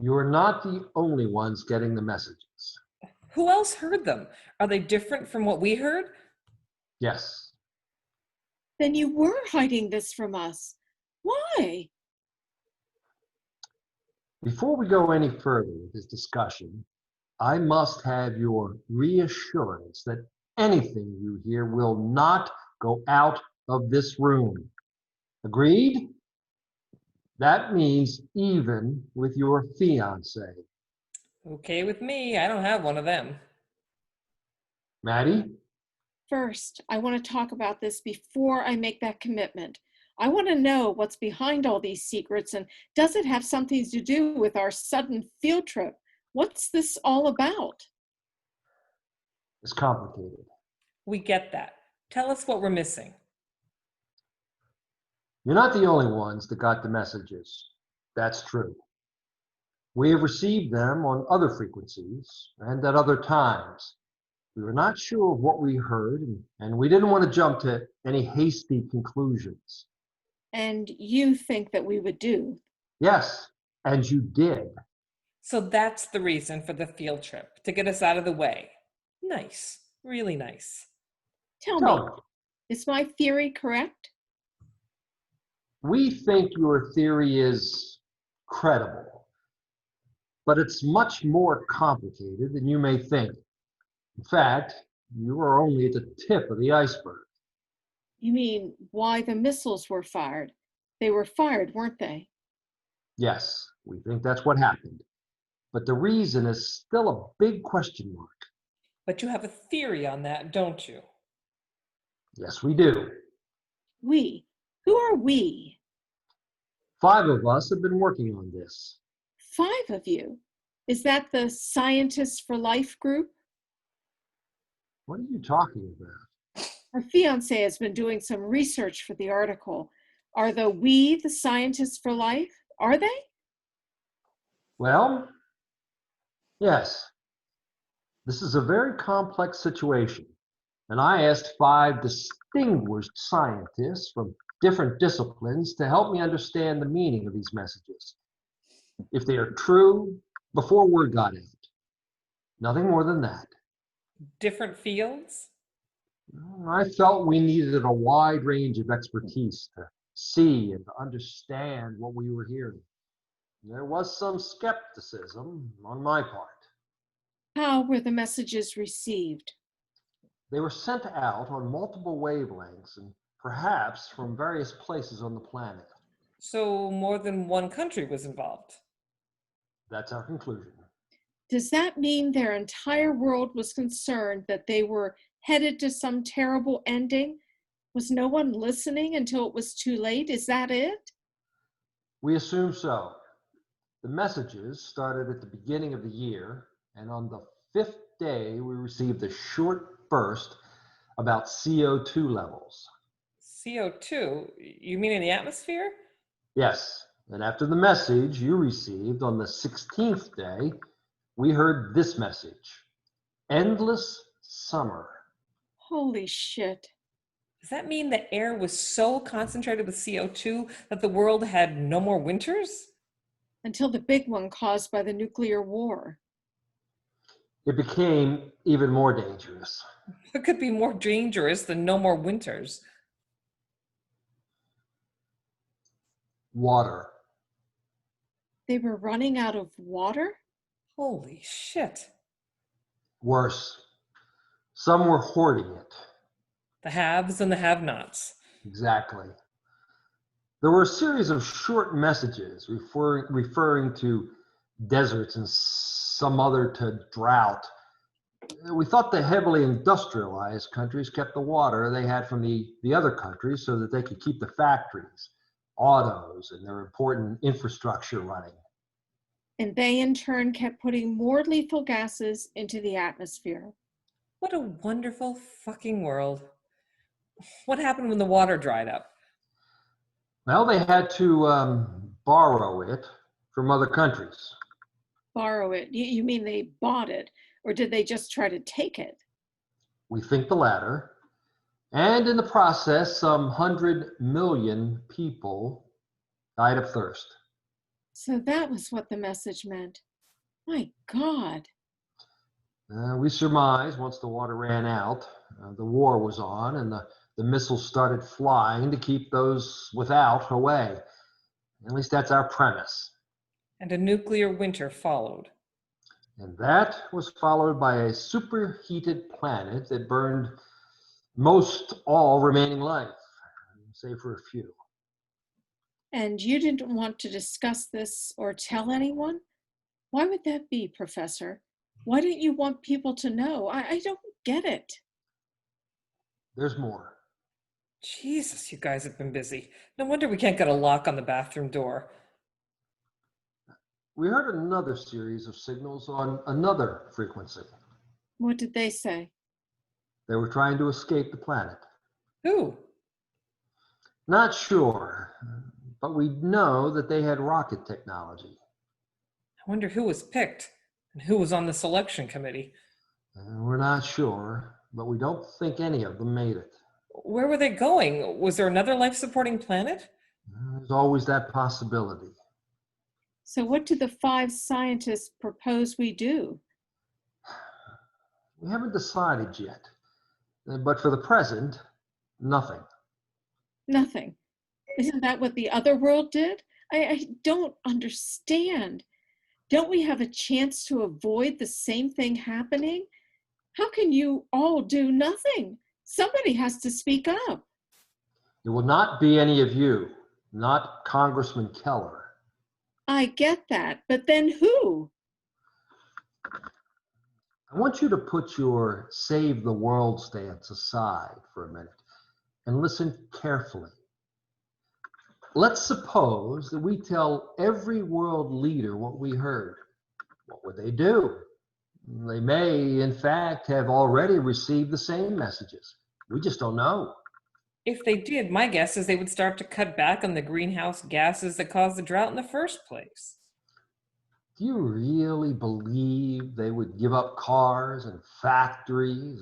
You are not the only ones getting the messages. Who else heard them? Are they different from what we heard? Yes. Then you were hiding this from us. Why? Before we go any further with this discussion, I must have your reassurance that anything you hear will not go out of this room. Agreed? That means even with your fiance. Okay with me. I don't have one of them. Maddie? First, I want to talk about this before I make that commitment. I want to know what's behind all these secrets, and does it have something to do with our sudden field trip? What's this all about? It's complicated. We get that. Tell us what we're missing. You're not the only ones that got the messages. That's true. We have received them on other frequencies and at other times. We were not sure of what we heard, and we didn't want to jump to any hasty conclusions. And you think that we would do? Yes, and you did. So that's the reason for the field trip, to get us out of the way. Nice. Really nice. Tell Tell me, me. is my theory correct? We think your theory is credible, but it's much more complicated than you may think. In fact, you are only at the tip of the iceberg. You mean why the missiles were fired? They were fired, weren't they? Yes, we think that's what happened. But the reason is still a big question mark. But you have a theory on that, don't you? Yes, we do. We? Who are we? 5 of us have been working on this. 5 of you? Is that the Scientists for Life group? What are you talking about? Our fiance has been doing some research for the article. Are we the Scientists for Life? Are they? Well, yes. This is a very complex situation, and I asked 5 distinguished scientists from different disciplines to help me understand the meaning of these messages. If they are true, before word got out. Nothing more than that. Different fields? I felt we needed a wide range of expertise to see and to understand what we were hearing. There was some skepticism on my part. How were the messages received? They were sent out on multiple wavelengths and perhaps from various places on the planet. So more than one country was involved. That's our conclusion. Does that mean their entire world was concerned that they were headed to some terrible ending? Was no one listening until it was too late? Is that it? We assume so. The messages started at the beginning of the year, and on the 5th day, we received a short burst about CO2 levels. CO2? You mean in the atmosphere? Yes, and after the message you received on the 16th day, we heard this message: endless summer. Holy shit. Does that mean the air was so concentrated with CO2 that the world had no more winters? Until the big one caused by the nuclear war. It became even more dangerous. What could be more dangerous than no more winters? Water. They were running out of water? Holy shit. Worse, some were hoarding it. The haves and the have-nots. Exactly. There were a series of short messages referring to deserts and some other to drought. We thought the heavily industrialized countries kept the water they had from the other countries so that they could keep the factories, autos, and their important infrastructure running. And they in turn kept putting more lethal gases into the atmosphere. What a wonderful fucking world. What happened when the water dried up? Well, they had to borrow it from other countries. Borrow it? You mean they bought it? Or did they just try to take it? We think the latter. And in the process, some 100 million people died of thirst. So that was what the message meant. My God. We surmise once the water ran out, the war was on and the missiles started flying to keep those without away. At least that's our premise. And a nuclear winter followed. And that was followed by a superheated planet that burned most all remaining life, save for a few. And you didn't want to discuss this or tell anyone? Why would that be, Professor? Why didn't you want people to know? I don't get it. There's more. Jesus, you guys have been busy. No wonder we can't get a lock on the bathroom door. We heard another series of signals on another frequency. What did they say? They were trying to escape the planet. Who? Not sure, but we know that they had rocket technology. I wonder who was picked and who was on the selection committee. We're not sure, but we don't think any of them made it. Where were they going? Was there another life-supporting planet? There's always that possibility. So what do the 5 scientists propose we do? We haven't decided yet, but for the present, nothing. Nothing. Isn't that what the other world did? I don't understand. Don't we have a chance to avoid the same thing happening? How can you all do nothing? Somebody has to speak up. It will not be any of you, not Congressman Keller. I get that, but then who? I want you to put your save the world stance aside for a minute and listen carefully. Let's suppose that we tell every world leader what we heard. What would they do? They may, in fact, have already received the same messages. We just don't know. If they did, my guess is they would start to cut back on the greenhouse gases that caused the drought in the first place. Do you really believe they would give up cars and factories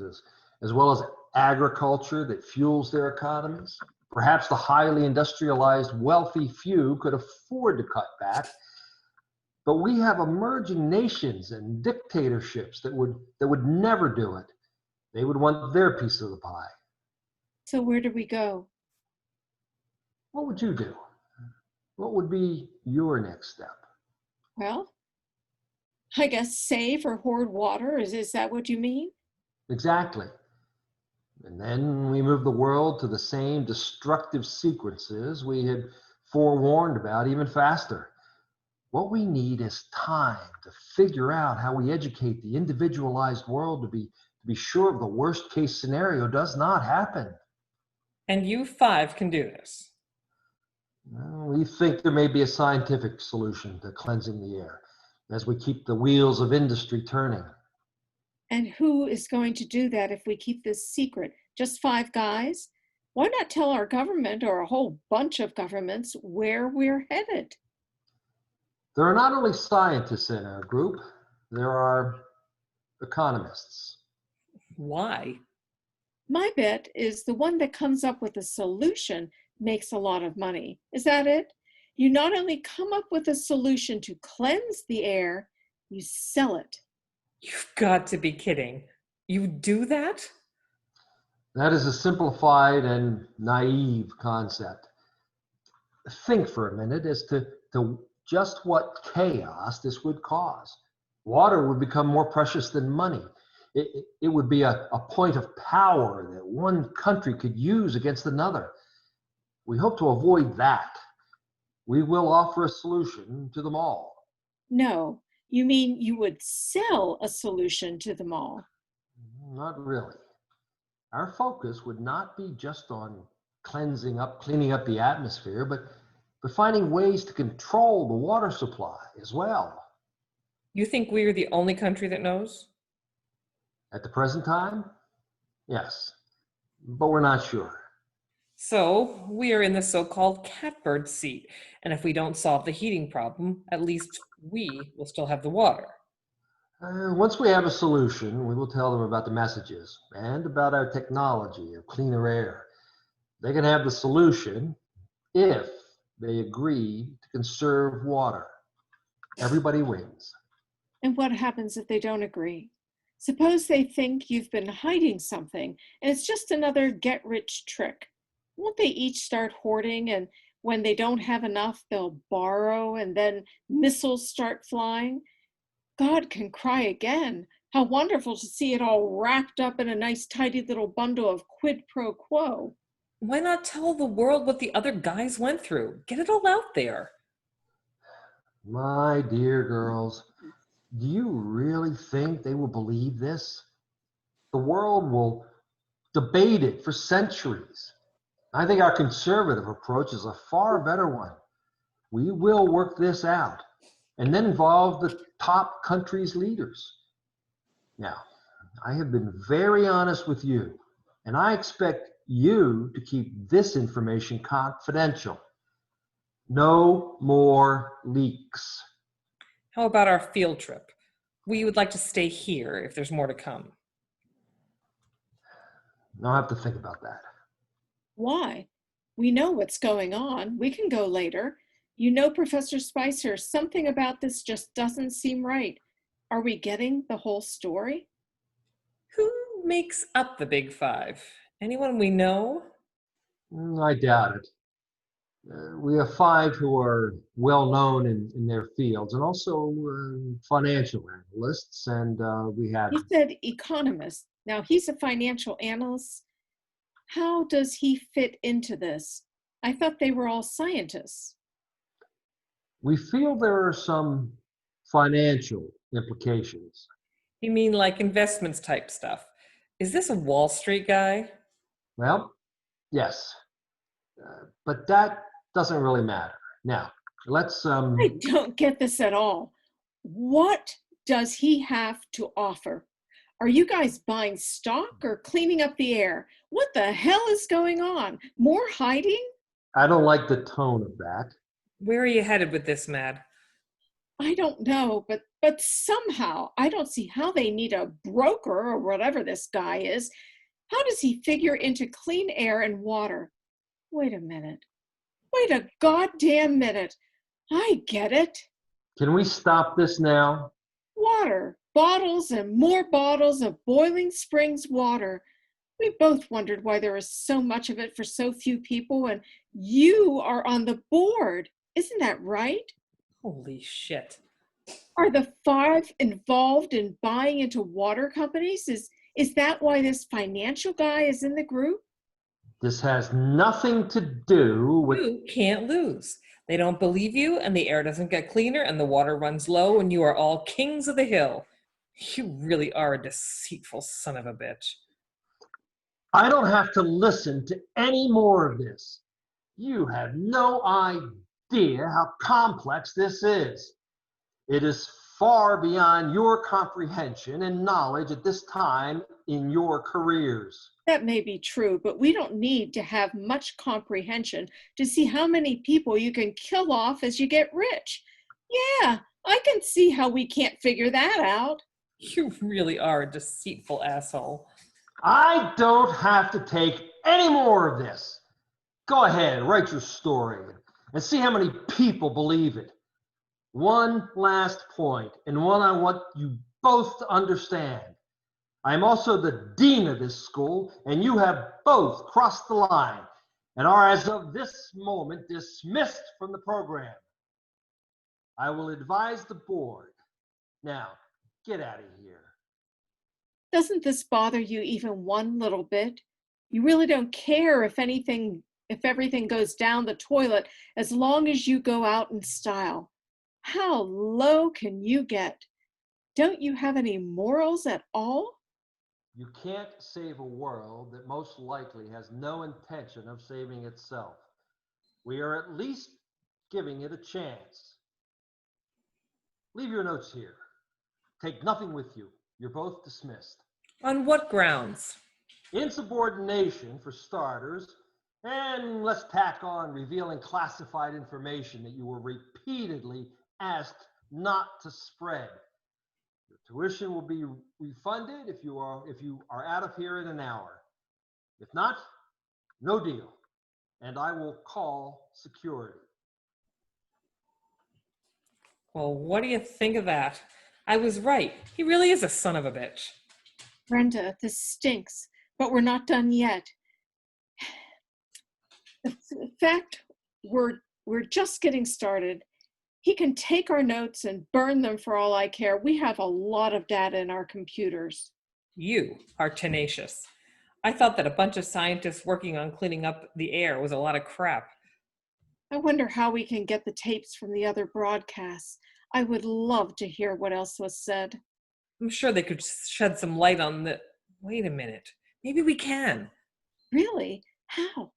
as well as agriculture that fuels their economies? Perhaps the highly industrialized wealthy few could afford to cut back, but we have emerging nations and dictatorships that would never do it. They would want their piece of the pie. So where do we go? What would you do? What would be your next step? Well, I guess save or hoard water. Is that what you mean? Exactly. And then we move the world to the same destructive sequences we had forewarned about even faster. What we need is time to figure out how we educate the individualized world to be sure of the worst case scenario does not happen. And you five can do this. Well, we think there may be a scientific solution to cleansing the air as we keep the wheels of industry turning. And who is going to do that if we keep this secret? Just 5 guys? Why not tell our government or a whole bunch of governments where we're headed? There are not only scientists in our group, there are economists. Why? My bet is the one that comes up with a solution makes a lot of money. Is that it? You not only come up with a solution to cleanse the air, you sell it. You've got to be kidding. You do that? That is a simplified and naive concept. Think for a minute as to just what chaos this would cause. Water would become more precious than money. It would be a point of power that one country could use against another. We hope to avoid that. We will offer a solution to them all. No, you mean you would sell a solution to them all? Not really. Our focus would not be just on cleaning up the atmosphere, but finding ways to control the water supply as well. You think we're the only country that knows? At the present time, yes, but we're not sure. So we are in the so-called catbird seat. And if we don't solve the heating problem, at least we will still have the water. Once we have a solution, we will tell them about the messages and about our technology of cleaner air. They can have the solution if they agree to conserve water. Everybody wins. And what happens if they don't agree? Suppose they think you've been hiding something and it's just another get-rich trick. Won't they each start hoarding, and when they don't have enough, they'll borrow, and then missiles start flying? God can cry again. How wonderful to see it all wrapped up in a nice tidy little bundle of quid pro quo. Why not tell the world what the other guys went through? Get it all out there. My dear girls, do you really think they will believe this? The world will debate it for centuries. I think our conservative approach is a far better one. We will work this out and then involve the top country's leaders. Now, I have been very honest with you, and I expect you to keep this information confidential. No more leaks. How about our field trip? We would like to stay here if there's more to come. I'll have to think about that. Why? We know what's going on. We can go later. You know, Professor Spicer, something about this just doesn't seem right. Are we getting the whole story? Who makes up the Big Five? Anyone we know? I doubt it. We have 5 who are well known in their fields, and also financial analysts, and we have... You said economist. Now, he's a financial analyst. How does he fit into this? I thought they were all scientists. We feel there are some financial implications. You mean like investments type stuff? Is this a Wall Street guy? Well, yes, but that doesn't really matter. Now, let's... I don't get this at all. What does he have to offer? Are you guys buying stock or cleaning up the air? What the hell is going on? More hiding? I don't like the tone of that. Where are you headed with this, Mad? I don't know, but somehow I don't see how they need a broker or whatever this guy is. How does he figure into clean air and water? Wait a minute. Wait a goddamn minute. I get it. Can we stop this now? Water. Bottles and more bottles of Boiling Springs water. We both wondered why there is so much of it for so few people, and you are on the board. Isn't that right? Holy shit. Are the 5 involved in buying into water companies? Is Is that why this financial guy is in the group? This has nothing to do with. You can't lose. They don't believe you, and the air doesn't get cleaner, and the water runs low, and you are all kings of the hill. You really are a deceitful son of a bitch. I don't have to listen to any more of this. You have no idea how complex this is. It is far beyond your comprehension and knowledge at this time in your careers. That may be true, but we don't need to have much comprehension to see how many people you can kill off as you get rich. Yeah, I can see how we can't figure that out. You really are a deceitful asshole. I don't have to take any more of this. Go ahead, write your story and see how many people believe it. One last point, and one I want you both to understand. I'm also the dean of this school, and you have both crossed the line and are, as of this moment, dismissed from the program. I will advise the board. Now, get out of here. Doesn't this bother you even one little bit? You really don't care if everything goes down the toilet as long as you go out in style. How low can you get? Don't you have any morals at all? You can't save a world that most likely has no intention of saving itself. We are at least giving it a chance. Leave your notes here. Take nothing with you. You're both dismissed. On what grounds? Insubordination, for starters, and let's tack on revealing classified information that you were repeatedly asked not to spread. Your tuition will be refunded if you are out of here in an hour. If not, no deal, and I will call security. Well, what do you think of that? I was right. He really is a son of a bitch. Brenda, this stinks, but we're not done yet. In fact, we're just getting started. He can take our notes and burn them for all I care. We have a lot of data in our computers. You are tenacious. I thought that a bunch of scientists working on cleaning up the air was a lot of crap. I wonder how we can get the tapes from the other broadcasts. I would love to hear what else was said. I'm sure they could shed some light on the... Wait a minute. Maybe we can. Really? How?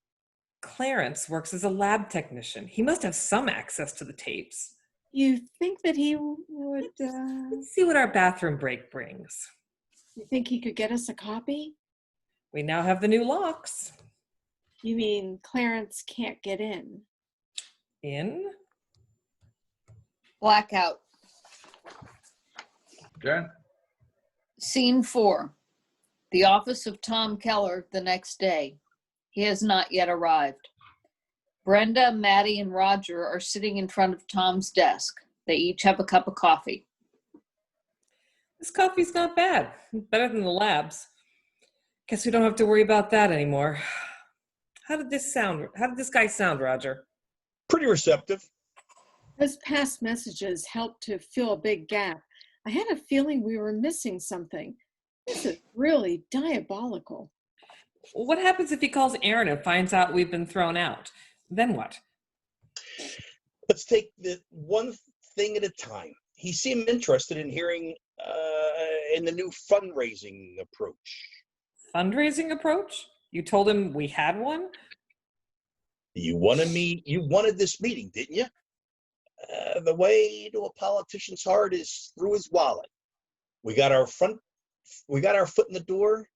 Clarence works as a lab technician. He must have some access to the tapes. You think that he would... Let's see what our bathroom break brings. You think he could get us a copy? We now have the new locks. You mean Clarence can't get in? In? Blackout. Okay. Scene 4. The office of Tom Keller the next day. He has not yet arrived. Brenda, Maddie, and Roger are sitting in front of Tom's desk. They each have a cup of coffee. This coffee's not bad. Better than the labs. Guess we don't have to worry about that anymore. How did this guy sound, Roger? Pretty receptive. Those past messages helped to fill a big gap. I had a feeling we were missing something. This is really diabolical. What happens if he calls Aaron and finds out we've been thrown out? Then what? Let's take the one thing at a time. He seemed interested in hearing in the new fundraising approach. Fundraising approach? You told him we had one? You wanted this meeting, didn't you? The way to a politician's heart is through his wallet. We got our foot in the door.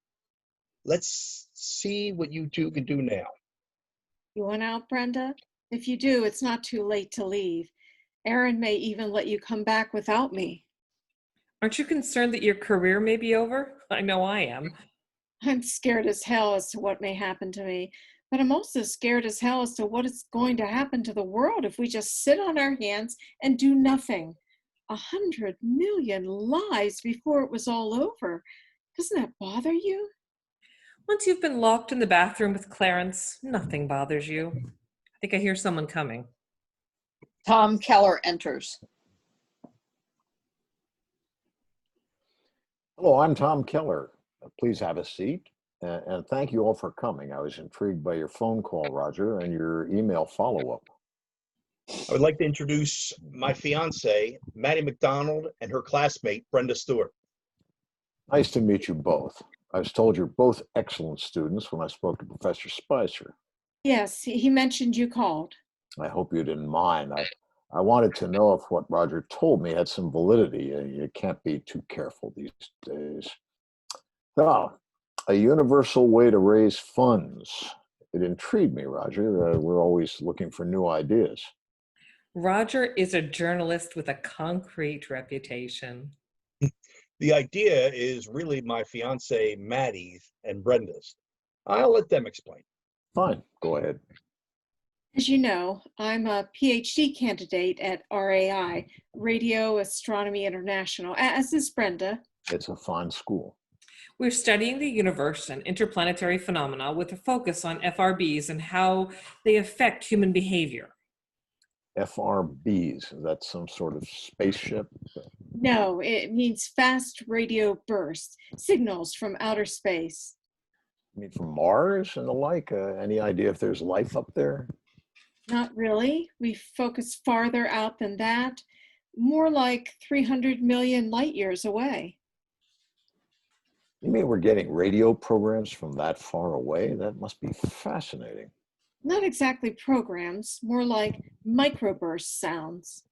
Let's see what you two can do now. You want out, Brenda? If you do, it's not too late to leave. Aaron may even let you come back without me. Aren't you concerned that your career may be over? I know I am. I'm scared as hell as to what may happen to me, but I'm also scared as hell as to what is going to happen to the world if we just sit on our hands and do nothing. 100 million lives before it was all over. Doesn't that bother you? Once you've been locked in the bathroom with Clarence, nothing bothers you. I think I hear someone coming. Tom Keller enters. Hello, I'm Tom Keller. Please have a seat. And thank you all for coming. I was intrigued by your phone call, Roger, and your email follow-up. I would like to introduce my fiance, Maddie McDonald, and her classmate, Brenda Stewart. Nice to meet you both. I was told you're both excellent students when I spoke to Professor Spicer. Yes, he mentioned you called. I hope you didn't mind. I wanted to know if what Roger told me had some validity. You can't be too careful these days. Ah, a universal way to raise funds. It intrigued me, Roger. We're always looking for new ideas. Roger is a journalist with a concrete reputation. The idea is really my fiance, Maddie's and Brenda's. I'll let them explain. Fine, go ahead. As you know, I'm a PhD candidate at RAI, Radio Astronomy International, as is Brenda. It's a fine school. We're studying the universe and interplanetary phenomena with a focus on FRBs and how they affect human behavior. FRBs, is that some sort of spaceship? No, it means fast radio bursts, signals from outer space. You mean from Mars and the like? Any idea if there's life up there? Not really. We focus farther out than that, more like 300 million light years away. You mean we're getting radio programs from that far away? That must be fascinating. Not exactly programs, more like microburst sounds.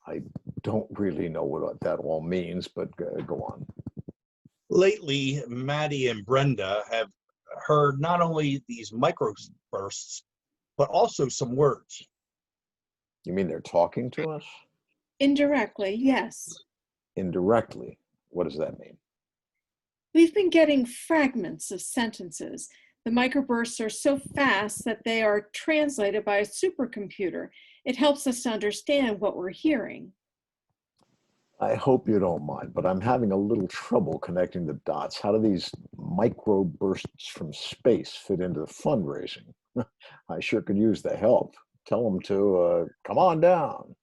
I don't really know what that all means, but go on. Lately, Maddie and Brenda have heard not only these microbursts, but also some words. You mean they're talking to us? Indirectly, yes. Indirectly? What does that mean? We've been getting fragments of sentences. The microbursts are so fast that they are translated by a supercomputer. It helps us to understand what we're hearing. I hope you don't mind, but I'm having a little trouble connecting the dots. How do these microbursts from space fit into the fundraising? I sure could use the help. Tell them to come on down.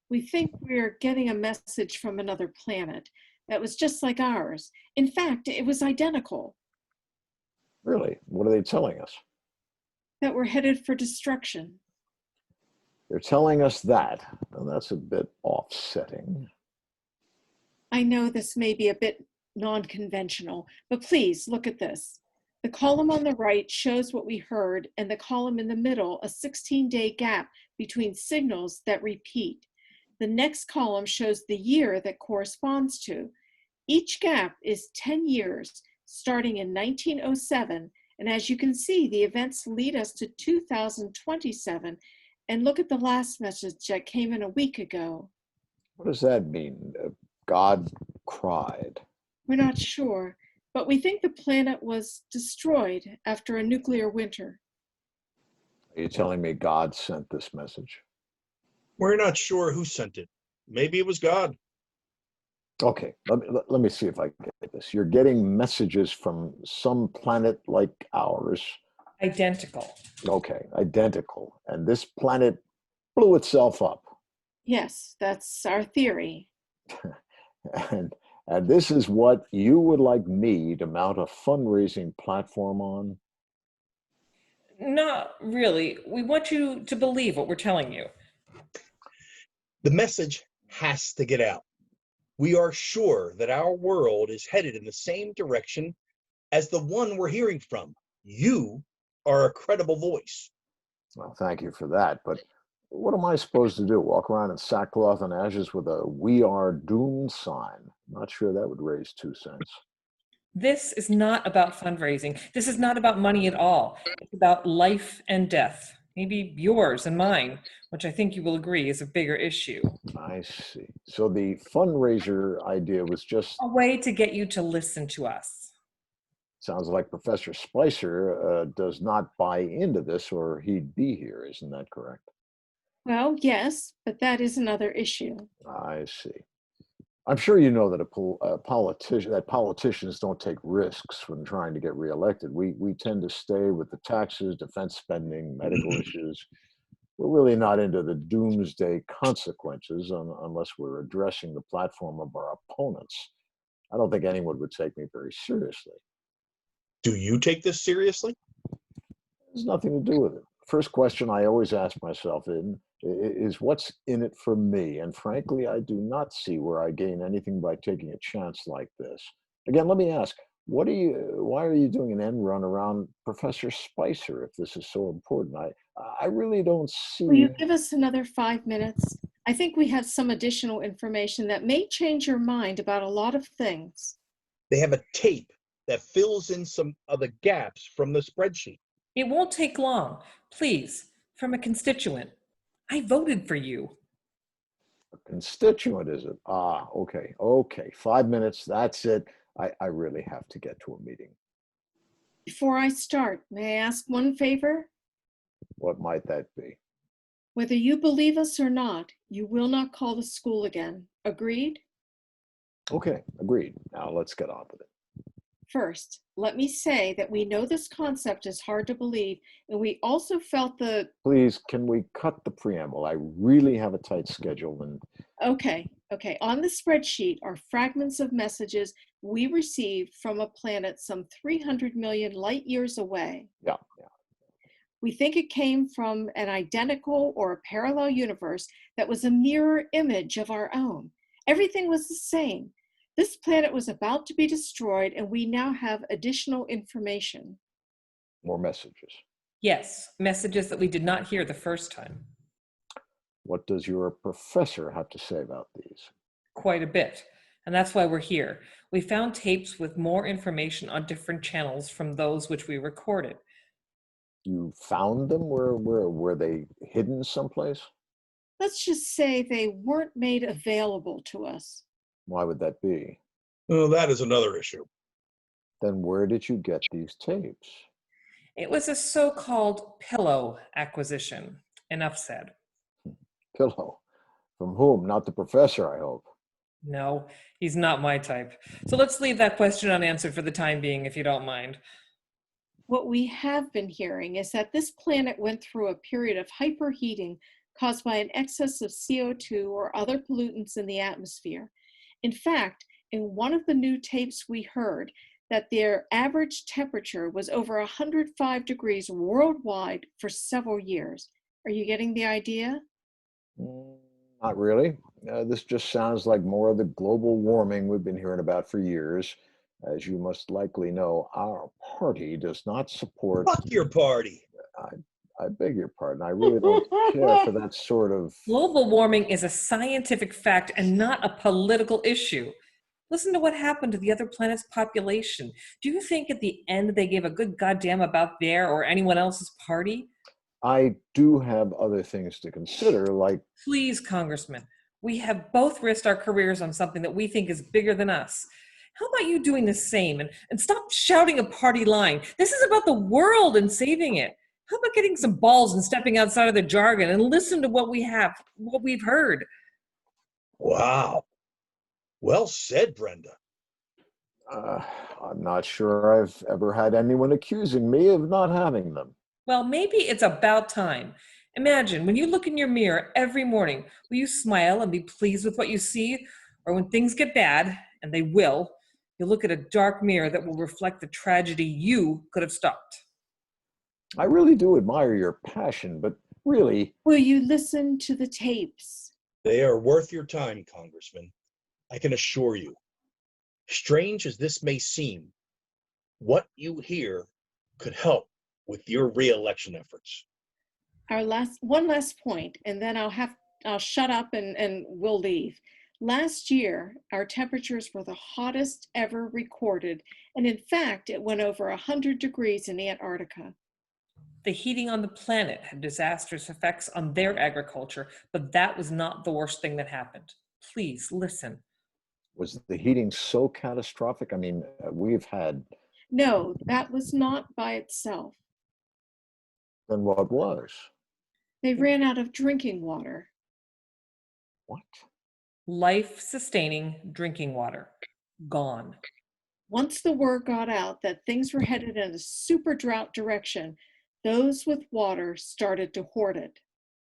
We think we're getting a message from another planet that was just like ours. In fact, it was identical. Really? What are they telling us? That we're headed for destruction. They're telling us that. Well, that's a bit offsetting. I know this may be a bit non-conventional, but please look at this. The column on the right shows what we heard, and the column in the middle, a 16-day gap between signals that repeat. The next column shows the year that corresponds to. Each gap is 10 years, starting in 1907, and as you can see, the events lead us to 2027. And look at the last message that came in a week ago. What does that mean? God cried. We're not sure, but we think the planet was destroyed after a nuclear winter. Are you telling me God sent this message? We're not sure who sent it. Maybe it was God. Okay, let me see if I get this. You're getting messages from some planet like ours. Identical. Okay, identical. And this planet blew itself up. Yes, that's our theory. And this is what you would like me to mount a fundraising platform on? Not really. We want you to believe what we're telling you. The message has to get out. We are sure that our world is headed in the same direction as the one we're hearing from. You are a credible voice. Well, thank you for that, but what am I supposed to do? Walk around in sackcloth and ashes with a "We Are Doomed" sign? Not sure that would raise 2 cents. This is not about fundraising. This is not about money at all. It's about life and death. Maybe yours and mine, which I think you will agree is a bigger issue. I see. So the fundraiser idea was just A way to get you to listen to us. sounds like Professor Spicer does not buy into this, or he'd be here. Isn't that correct? Well, yes, but that is another issue. I see. I'm sure you know that politicians don't take risks when trying to get reelected. We tend to stay with the taxes, defense spending, medical issues. We're really not into the doomsday consequences unless we're addressing the platform of our opponents. I don't think anyone would take me very seriously. Do you take this seriously? There's nothing to do with it. First question I always ask myself is what's in it for me? And frankly, I do not see where I gain anything by taking a chance like this. Again, let me ask, why are you doing an end run around Professor Spicer if this is so important? I really don't Will you see. give us another 5 minutes? I think we have some additional information that may change your mind about a lot of things. They have a tape that fills in some of the gaps from the spreadsheet. It won't take long. Please, from a constituent. I voted for you. A constituent, is it? Ah, okay. Okay. 5 minutes. That's it. I really have to get to a meeting. Before I start, may I ask one favor? What might that be? Whether you believe us or not, you will not call the school again. Agreed? Okay, agreed. Now let's get on with it. First, let me say that we know this concept is hard to believe, and we also felt Please, can we cut the preamble? I really have a tight schedule and Okay. On the spreadsheet are fragments of messages we received from a planet some 300 million light years away. yeah. We think it came from an identical or a parallel universe that was a mirror image of our own. Everything was the same. This planet was about to be destroyed, and we now have additional information. More messages. Yes, messages that we did not hear the first time. What does your professor have to say about these? Quite a bit. And that's why we're here. We found tapes with more information on different channels from those which we recorded. You found them? Were they hidden someplace? Let's just say they weren't made available to us. Why would that be? Well, that is another issue. Then where did you get these tapes? It was a so-called pillow acquisition. Enough said. Pillow. From whom? Not the professor, I hope. No, he's not my type. So let's leave that question unanswered for the time being, if you don't mind. What we have been hearing is that this planet went through a period of hyperheating caused by an excess of CO2 or other pollutants in the atmosphere. In fact, in one of the new tapes we heard that their average temperature was over 105 degrees worldwide for several years. Are you getting the idea? Not really. This just sounds like more of the global warming we've been hearing about for years. As you must likely know, our party does not support. Fuck your party. I beg your pardon. I really don't care for that sort of. Global warming is a scientific fact and not a political issue. Listen to what happened to the other planet's population. Do you think at the end they gave a good goddamn about their or anyone else's party? I do have other things to consider, like. Please, Congressman, we have both risked our careers on something that we think is bigger than us. How about you doing the same and stop shouting a party line? This is about the world and saving it. How about getting some balls and stepping outside of the jargon and listen to what we've heard? Wow. Well said, Brenda. I'm not sure I've ever had anyone accusing me of not having them. Well, maybe it's about time. Imagine when you look in your mirror every morning, will you smile and be pleased with what you see? Or when things get bad, and they will, you'll look at a dark mirror that will reflect the tragedy you could have stopped. I really do admire your passion, but really. Will you listen to the tapes? They are worth your time, Congressman. I can assure you. Strange as this may seem, what you hear could help with your re-election efforts. One last point, and then I'll shut up and we'll leave. Last year, our temperatures were the hottest ever recorded, and in fact, it went over 100 degrees in Antarctica. The heating on the planet had disastrous effects on their agriculture, but that was not the worst thing that happened. Please listen. Was the heating so catastrophic? I mean, we've had. No, that was not by itself. Then what was? They ran out of drinking water. What? Life-sustaining drinking water. Gone. Once the word got out that things were headed in a super drought direction, those with water started to hoard it.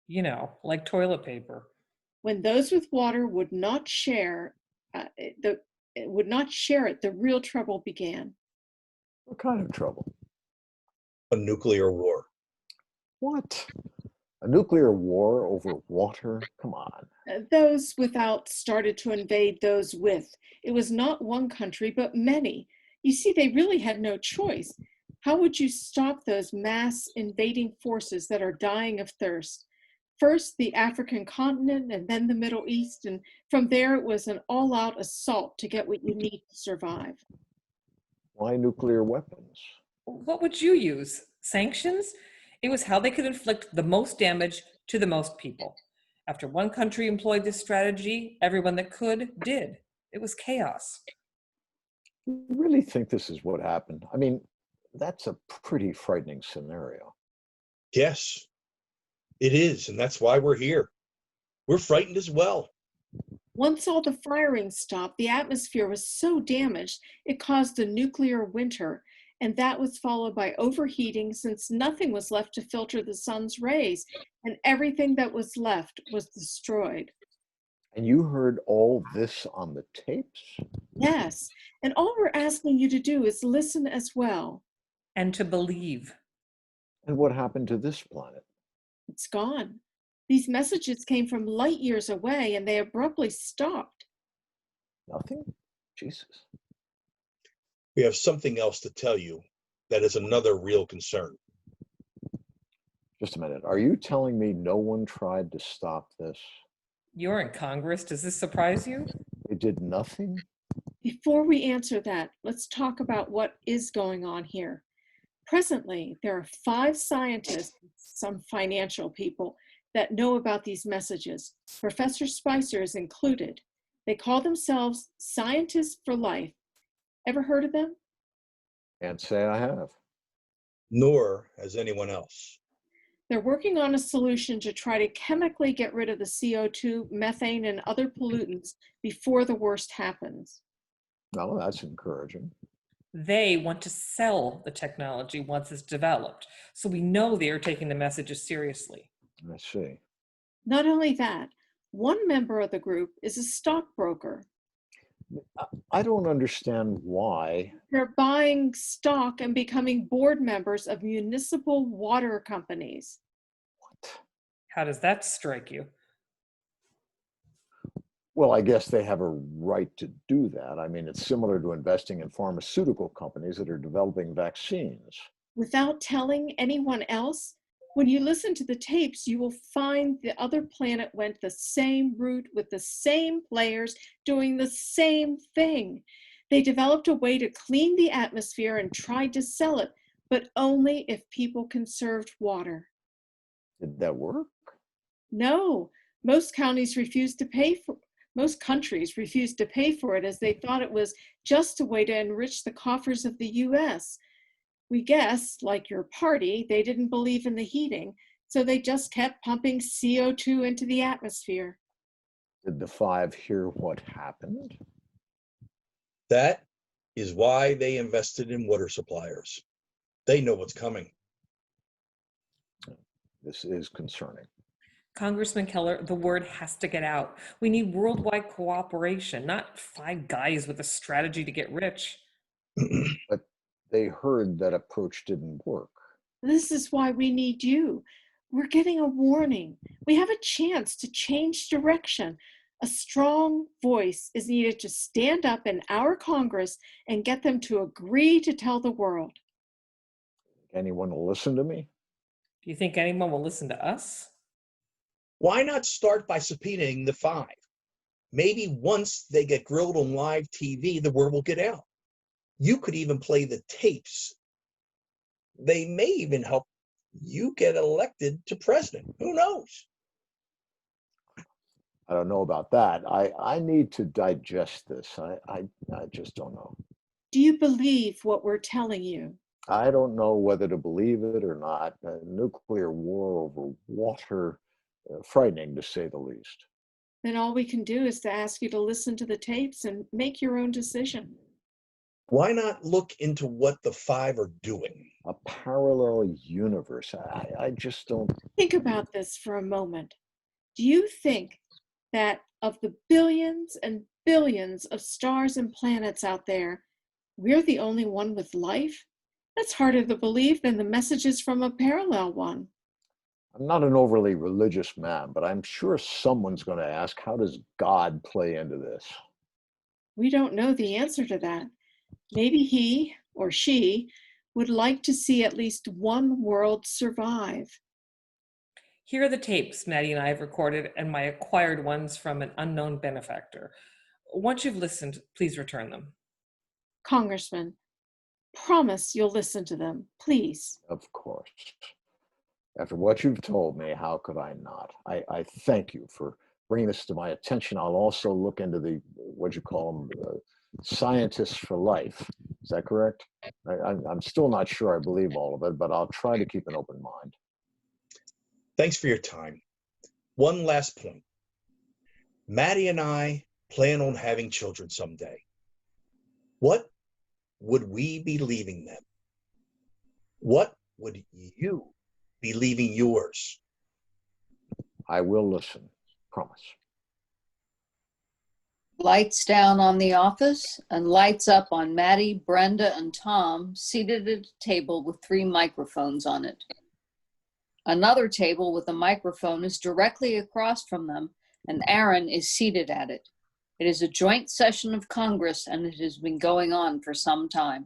You know, like toilet paper. When those with water would not share, would not share it, the real trouble began. What kind of trouble? A nuclear war. What? A nuclear war over water? Come on. Those without started to invade those with. It was not one country, but many. You see, they really had no choice. How would you stop those mass invading forces that are dying of thirst? First, the African continent, and then the Middle East, and from there it was an all-out assault to get what you need to survive. Why nuclear weapons? What would you use? Sanctions? It was how they could inflict the most damage to the most people. After one country employed this strategy, everyone that could did. It was chaos. You really think this is what happened? I mean, that's a pretty frightening scenario. Yes, it is. And that's why we're here. We're frightened as well. Once all the firing stopped, the atmosphere was so damaged, it caused a nuclear winter. And that was followed by overheating since nothing was left to filter the sun's rays, and everything that was left was destroyed. And you heard all this on the tapes? Yes, and all we're asking you to do is listen as well. And to believe. And what happened to this planet? It's gone. These messages came from light years away and they abruptly stopped. Nothing? Jesus. We have something else to tell you that is another real concern. Just a minute. Are you telling me no one tried to stop this? You're in Congress. Does this surprise you? They did nothing? Before we answer that, let's talk about what is going on here. Presently, there are 5 scientists, some financial people, that know about these messages. Professor Spicer is included. They call themselves Scientists for Life. Ever heard of them? Can't say I have. Nor has anyone else. They're working on a solution to try to chemically get rid of the CO2, methane, and other pollutants before the worst happens. No, that's encouraging. They want to sell the technology once it's developed. So we know they are taking the messages seriously. I see. Not only that, one member of the group is a stockbroker. I don't understand why. They're buying stock and becoming board members of municipal water companies. What? How does that strike you? Well, I guess they have a right to do that. I mean, it's similar to investing in pharmaceutical companies that are developing vaccines. Without telling anyone else, when you listen to the tapes, you will find the other planet went the same route with the same players doing the same thing. They developed a way to clean the atmosphere and tried to sell it, but only if people conserved water. Did that work? No, most countries refused to pay for it as they thought it was just a way to enrich the coffers of the US. We guess, like your party, they didn't believe in the heating, so they just kept pumping CO2 into the atmosphere. Did the 5 hear what happened? That is why they invested in water suppliers. They know what's coming. This is concerning. Congressman Keller, the word has to get out. We need worldwide cooperation, not 5 guys with a strategy to get rich. But they heard that approach didn't work. This is why we need you. We're getting a warning. We have a chance to change direction. A strong voice is needed to stand up in our Congress and get them to agree to tell the world. Anyone will listen to me? Do you think anyone will listen to us? Why not start by subpoenaing the 5? Maybe once they get grilled on live TV, the word will get out. You could even play the tapes. They may even help you get elected to president. Who knows? I don't know about that. I need to digest this. I just don't know. Do you believe what we're telling you? I don't know whether to believe it or not. A nuclear war over water, frightening to say the least. Then all we can do is to ask you to listen to the tapes and make your own decision. Why not look into what the 5 are doing? A parallel universe. I just don't. Think about this for a moment. Do you think that of the billions and billions of stars and planets out there, we're the only one with life? That's harder to believe than the messages from a parallel one. I'm not an overly religious man, but I'm sure someone's going to ask, how does God play into this? We don't know the answer to that. Maybe he or she would like to see at least one world survive. Here are the tapes Maddie and I have recorded and my acquired ones from an unknown benefactor. Once you've listened, please return them. Congressman, promise you'll listen to them, please. Of course. After what you've told me, how could I not? I thank you for bringing this to my attention. I'll also look into the, what you call them, scientists for life. Is that correct? I'm still not sure I believe all of it, but I'll try to keep an open mind. Thanks for your time. One last point. Maddie and I plan on having children someday. What would we be leaving them? What would you be leaving yours? I will listen, promise. Lights down on the office and lights up on Maddie, Brenda, and Tom seated at a table with 3 microphones on it. Another table with a microphone is directly across from them, and Aaron is seated at it. It is a joint session of Congress, and it has been going on for some time.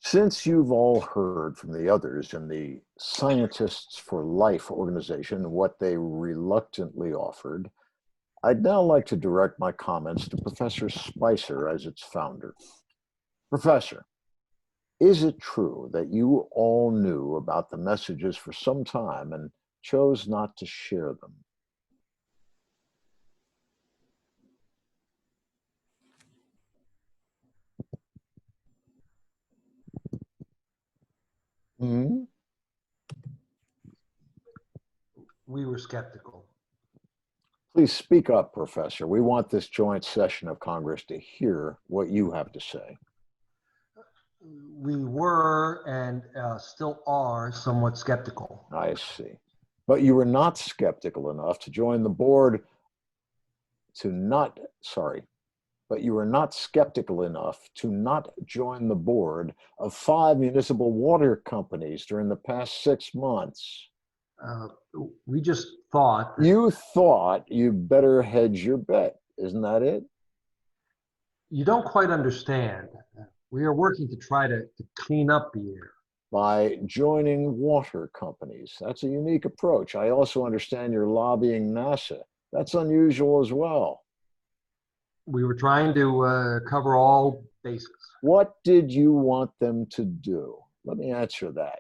Since you've all heard from the others in the Scientists for Life organization what they reluctantly offered, I'd now like to direct my comments to Professor Spicer as its founder. Professor, is it true that you all knew about the messages for some time and chose not to share them? Hmm? We were skeptical. Please speak up, Professor. We want this joint session of Congress to hear what you have to say. We were and still are somewhat skeptical. I see. But you were not skeptical enough to join the board but you were not skeptical enough to not join the board of 5 municipal water companies during the past 6 months. We just thought. You thought you better hedge your bet. Isn't that it? You don't quite understand. We are working to try to clean up the air. By joining water companies. That's a unique approach. I also understand you're lobbying NASA. That's unusual as well. We were trying to cover all bases. What did you want them to do? Let me answer that.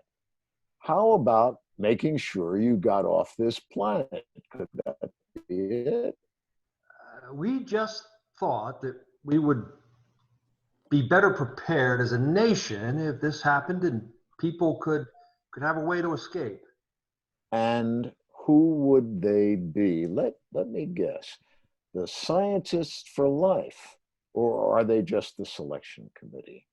How about making sure you got off this planet? Could that be it? We just thought that we would be better prepared as a nation if this happened and people could have a way to escape. And who would they be? Let me guess. The Scientists for Life, or are they just the selection committee?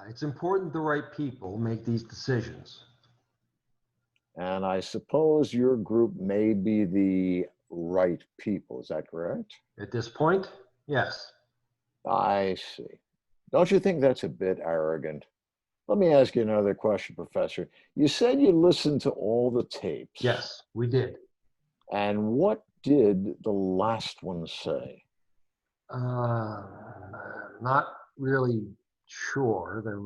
It's important the right people make these decisions. And I suppose your group may be the right people, is that correct? At this point, yes. I see. Don't you think that's a bit arrogant? Let me ask you another question, Professor. You said you listened to all the tapes. Yes, we did. And what did the last one say? Not really sure. There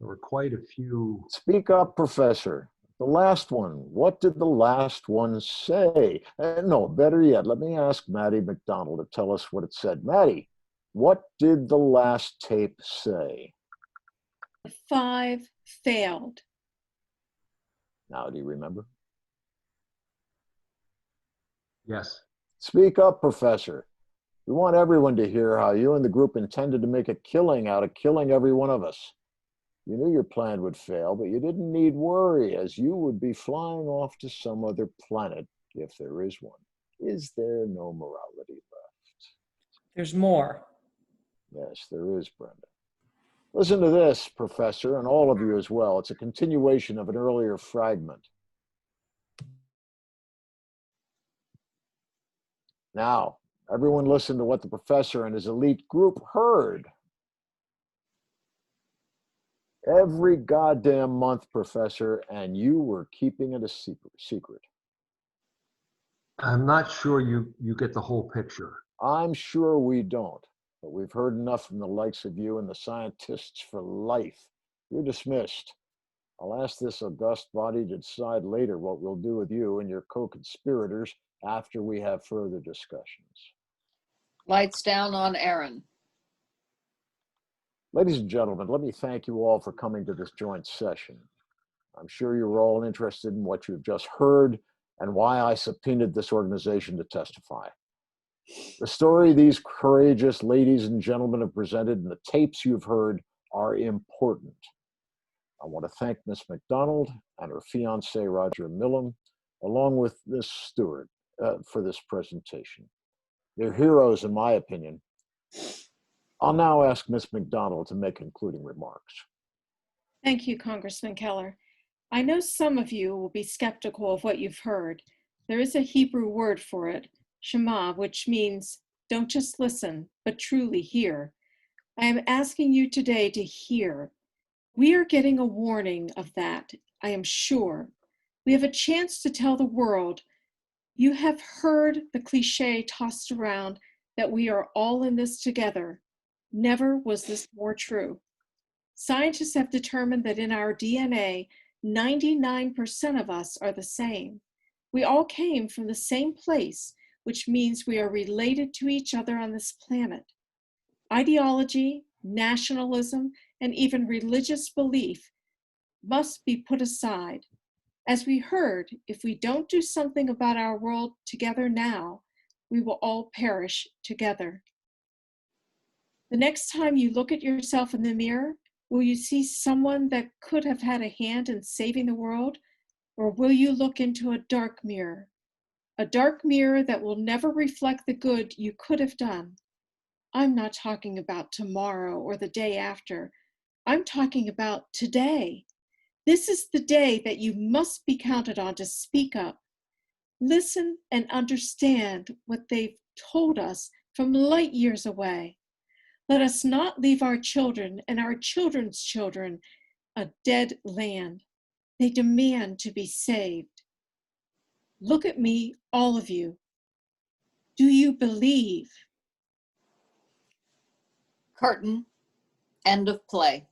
were quite a few. Speak up, Professor. The last one. What did the last one say? No, better yet, let me ask Maddie McDonald to tell us what it said. Maddie, what did the last tape say? 5 failed. Now, do you remember? Yes. Speak up, Professor. We want everyone to hear how you and the group intended to make a killing out of killing every one of us. You knew your plan would fail, but you didn't need worry, as you would be flying off to some other planet, if there is one. Is there no morality left? There's more. Yes, there is, Brenda. Listen to this, Professor, and all of you as well. It's a continuation of an earlier fragment. Now, everyone listen to what the professor and his elite group heard. Every goddamn month, Professor, and you were keeping it a secret. I'm not sure you get the whole picture. I'm sure we don't, but we've heard enough from the likes of you and the scientists for life. You're dismissed. I'll ask this august body to decide later what we'll do with you and your co-conspirators after we have further discussions. Lights down on Aaron. Ladies and gentlemen, let me thank you all for coming to this joint session. I'm sure you're all interested in what you've just heard and why I subpoenaed this organization to testify. The story these courageous ladies and gentlemen have presented and the tapes you've heard are important. I want to thank Miss McDonald and her fiance, Roger Millam, along with Miss Stewart, for this presentation. They're heroes, in my opinion. I'll now ask Miss McDonald to make concluding remarks. Thank you, Congressman Keller. I know some of you will be skeptical of what you've heard. There is a Hebrew word for it, Shema, which means don't just listen, but truly hear. I am asking you today to hear. We are getting a warning of that, I am sure. We have a chance to tell the world, you have heard the cliche tossed around that we are all in this together. Never was this more true. Scientists have determined that in our DNA, 99% of us are the same. We all came from the same place, which means we are related to each other on this planet. Ideology, nationalism, and even religious belief must be put aside. As we heard, if we don't do something about our world together now, we will all perish together. The next time you look at yourself in the mirror, will you see someone that could have had a hand in saving the world? Or will you look into a dark mirror that will never reflect the good you could have done? I'm not talking about tomorrow or the day after. I'm talking about today. This is the day that you must be counted on to speak up. Listen and understand what they've told us from light years away. Let us not leave our children and our children's children a dead land. They demand to be saved. Look at me, all of you. Do you believe? Curtain. End of play.